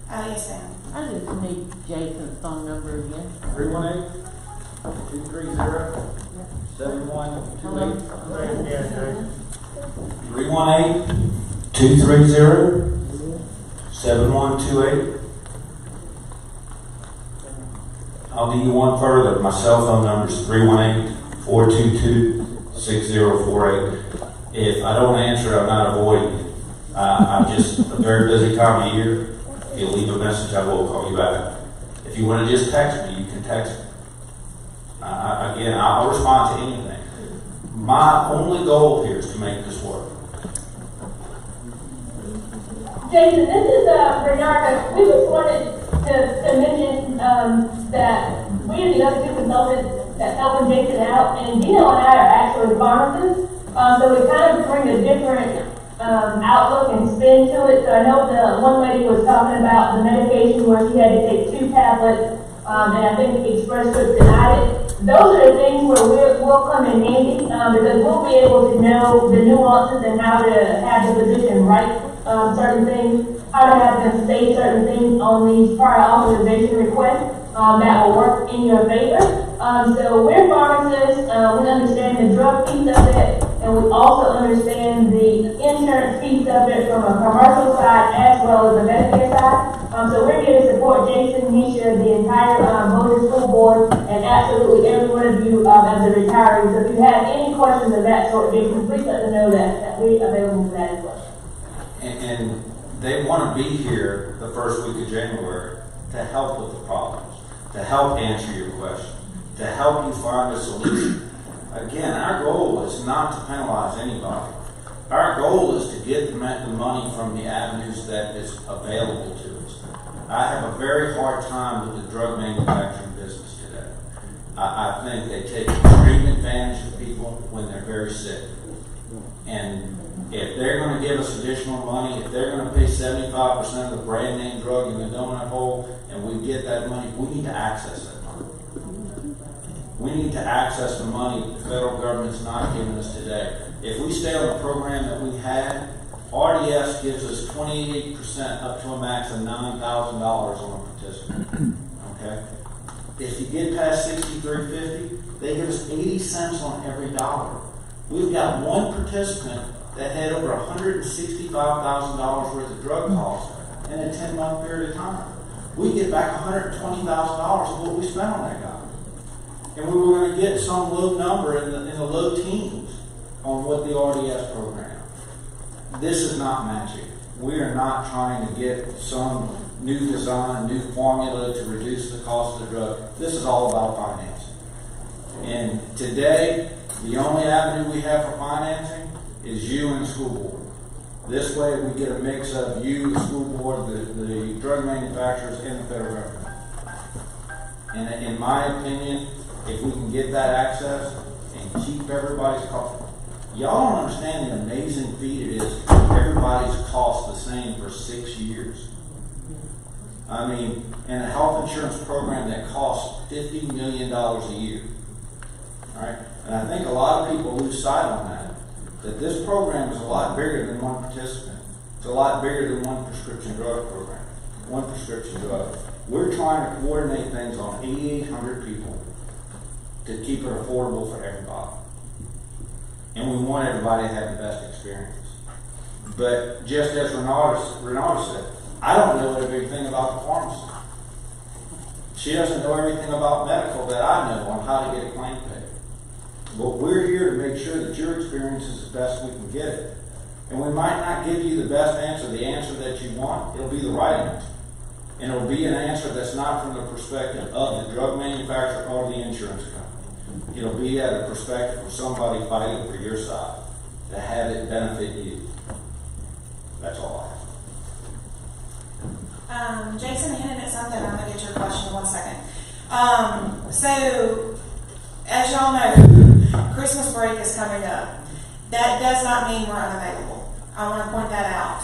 Yes, Sam. I just need Jason's phone number again. 318-230-7128. 318-230-7128. I'll give you one further. My cell phone number is 318-422-6048. If I don't answer, I'm not avoiding you. I'm just a very busy time of year. If you leave a message, I will call you back. If you want to just text me, you can text me. Again, I'll respond to anything. My only goal here is to make this work. Jason, this is Renata. We just wanted to mention that we and the other two consultants that helping Jason out, and Dino and I are actually pharmacists, so we kind of bring a different outlook and spin to it. So I know the one lady was talking about the medication where she had to take 2 tablets, and I think Express Scripts denied it. Those are the things where we'll come in handy because we'll be able to know the nuances and how to have the physician write certain things, how to have them say certain things on these prior authorization requests that will work in your favor. So we're pharmacists, we understand the drug piece of it, and we also understand the insurance piece of it from a commercial side as well as the Medicare side. So we're here to support Jason, Nisha, the entire Bossier School Board, and absolutely every one of you as a retiree. So if you have any questions of that sort, Jason, please let them know that we're available for that as well. And they want to be here the first week of January to help with the problems, to help answer your questions, to help you find a solution. Again, our goal is not to penalize anybody. Our goal is to get the money from the avenues that is available to us. I have a very hard time with the drug manufacturing business today. I think they take extreme advantage of people when they're very sick. And if they're going to give us additional money, if they're going to pay 75% of the brand name drug in the donut hole, and we get that money, we need to access that money. We need to access the money the federal government's not giving us today. If we stay on the program that we had, RDS gives us 28% up to a max of $9,000 on a participant. Okay? If you get past $63.50, they give us 80 cents on every dollar. We've got one participant that had over $165,000 worth of drug costs in a 10-month period of time. We get back $120,000 of what we spent on that guy. And we were going to get some low number in the low teens on what the RDS program. This is not magic. We are not trying to get some new design, new formula to reduce the cost of the drug. This is all about financing. And today, the only avenue we have for financing is you and the school board. This way we get a mix of you, the school board, the drug manufacturers, and the federal government. And in my opinion, if we can get that access and keep everybody's cost, y'all don't understand the amazing feat it is to keep everybody's cost the same for 6 years. I mean, in a health insurance program that costs $50 million a year. All right? And I think a lot of people lose sight on that this program is a lot bigger than one participant. It's a lot bigger than one prescription drug program, one prescription drug. We're trying to coordinate things on 8,800 people to keep it affordable for everybody. And we want everybody to have the best experience. But just as Renata said, I don't know everything about the pharmacy. She doesn't know everything about medical that I know on how to get a claim paid. But we're here to make sure that your experience is the best we can get it. And we might not give you the best answer, the answer that you want. It'll be the right answer. And it'll be an answer that's not from the perspective of the drug manufacturer or the insurance company. It'll be at a perspective of somebody fighting for your side to have it benefit you. That's all I have. Jason hinted at something. I'm going to get your question in 1 second. So, as y'all know, Christmas break is coming up. That does not mean we're unavailable. I want to point that out.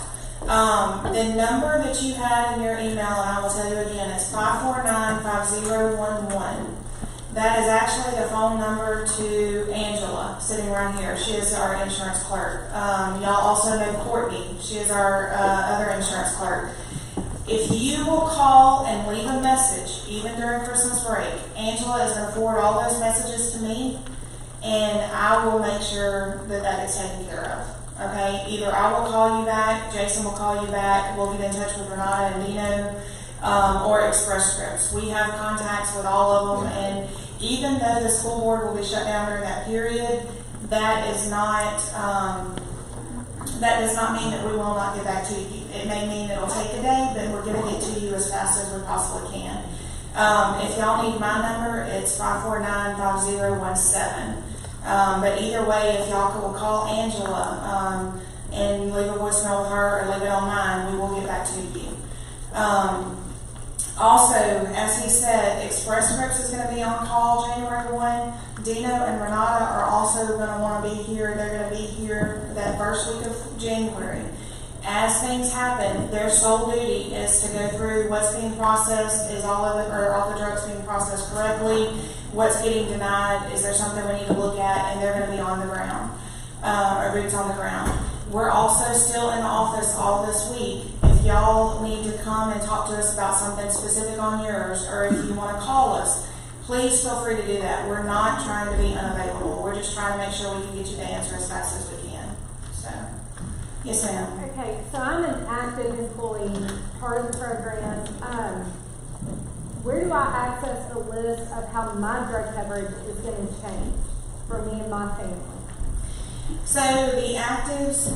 The number that you had in your email, and I will tell you again, is 549-5011. That is actually the phone number to Angela, sitting right here. She is our insurance clerk. Y'all also know Courtney. She is our other insurance clerk. If you will call and leave a message, even during Christmas break, Angela is going to forward all those messages to me, and I will make sure that that is taken care of. Okay? Either I will call you back, Jason will call you back, we'll get in touch with Renata and Dino, or Express Scripts. We have contacts with all of them, and even though the school board will be shut down during that period, that is not, that does not mean that we will not get back to you. It may mean it'll take a day, but we're going to get to you as fast as we possibly can. If y'all need my number, it's 549-5017. But either way, if y'all will call Angela and leave a voicemail with her or leave it on mine, we will get back to you. Also, as he said, Express Scripts is going to be on call January 1. Dino and Renata are also going to want to be here. They're going to be here that first week of January. As things happen, their sole duty is to go through what's being processed, is all of it, or all the drugs being processed correctly, what's getting denied, is there something we need to look at, and they're going to be on the ground, or boots on the ground. We're also still in the office all this week. If y'all need to come and talk to us about something specific on yours, or if you want to call us, please feel free to do that. We're not trying to be unavailable. We're just trying to make sure we can get you the answer as fast as we can. So, yes, ma'am. Okay, so I'm an active employee, part of the program. Where do I access the list of how my drug coverage is going to change for me and my family? So the actives,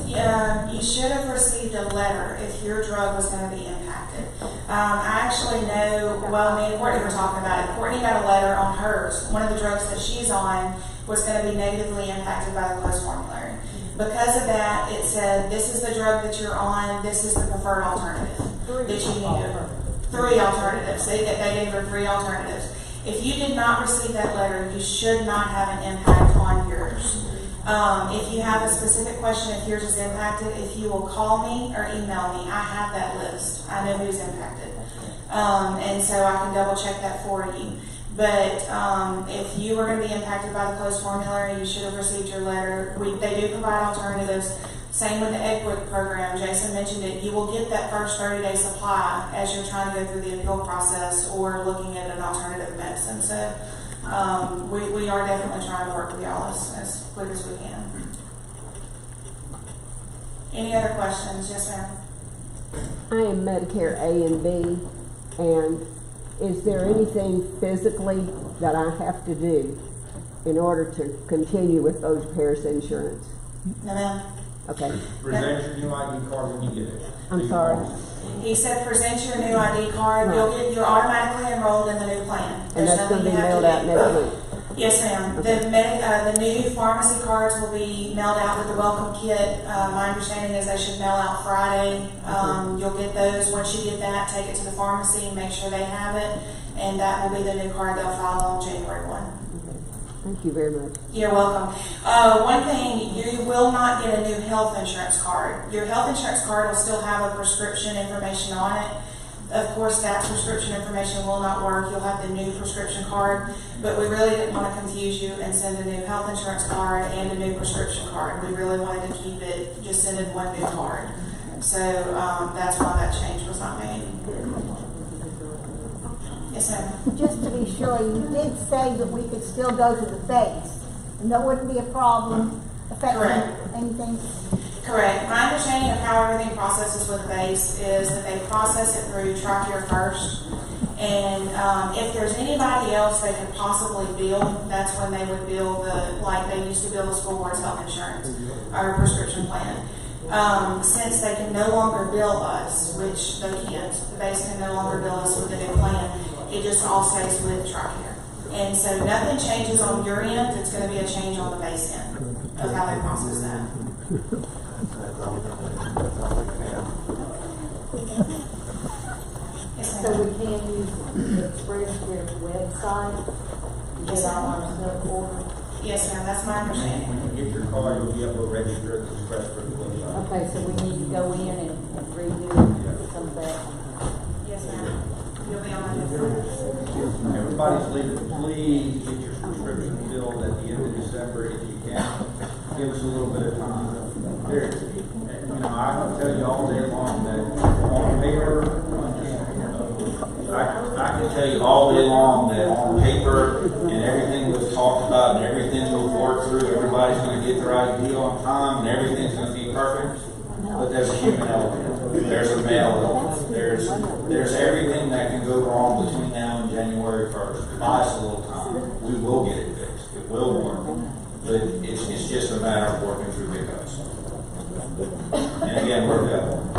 you should have received a letter if your drug was going to be impacted. I actually know, well, me and Courtney were talking about it. Courtney got a letter on hers. One of the drugs that she's on was going to be negatively impacted by the closed formulary. Because of that, it said, this is the drug that you're on, this is the preferred alternative that you need to. 3 alternatives. They gave her 3 alternatives. If you did not receive that letter, you should not have an impact on yours. If you have a specific question, if yours is impacted, if you will call me or email me, I have that list. I know who's impacted. And so I can double check that for you. But if you were going to be impacted by the closed formulary, you should have received your letter. They do provide alternatives. Same with the EGWIC program. Jason mentioned it. You will get that first 30-day supply as you're trying to go through the appeal process or looking at an alternative medicine. So we are definitely trying to work with y'all as quick as we can. Any other questions? Yes, ma'am. I am Medicare A and B, and is there anything physically that I have to do in order to continue with those pairs insurance? No, ma'am. Okay. Present your new ID card when you get it. I'm sorry. He said present your new ID card. Right. You're automatically enrolled in the new plan. And that's going to be mailed out next week? Yes, ma'am. The new pharmacy cards will be mailed out with the welcome kit. My understanding is they should mail out Friday. You'll get those. Once you get that, take it to the pharmacy, make sure they have it, and that will be the new card they'll file on January 1. Thank you very much. You're welcome. One thing, you will not get a new health insurance card. Your health insurance card will still have a prescription information on it. Of course, that prescription information will not work. You'll have the new prescription card, but we really didn't want to confuse you and send a new health insurance card and a new prescription card. We really wanted to keep it, just send in one new card. So that's why that change was not made. Yes, ma'am. Just to be sure, you did say that we could still go to the base, and that wouldn't be a problem affecting anything? Correct. My understanding of how everything processes with base is that they process it through TRICARE first, and if there's anybody else they could possibly bill, that's when they would bill like they used to bill the school board's health insurance or prescription plan. Since they can no longer bill us, which they can't, the base can no longer bill us with the new plan, it just all stays with TRICARE. And so nothing changes on your end, it's going to be a change on the base end of how they process that. So we can use the Express Scripts website to get all our stuff ordered? Yes, ma'am, that's my understanding. When you get your card, you'll be able to register at the Express Scripts website. Okay, so we need to go in and redo some of that. Yes, ma'am. You'll be on my website. Everybody's leaving, please get your prescription filled at the end of December if you can. Give us a little bit of time. I can tell you all day long that on paper, I can tell you all day long that on paper and everything we've talked about and everything we've worked through, everybody's going to get their ID on time and everything's going to be perfect. But there's a human element. There's a male element. There's everything that can go wrong between now and January 1st. Buy us a little time. We will get it fixed. It will work. But it's just a matter of working through hiccups. And again, we're available.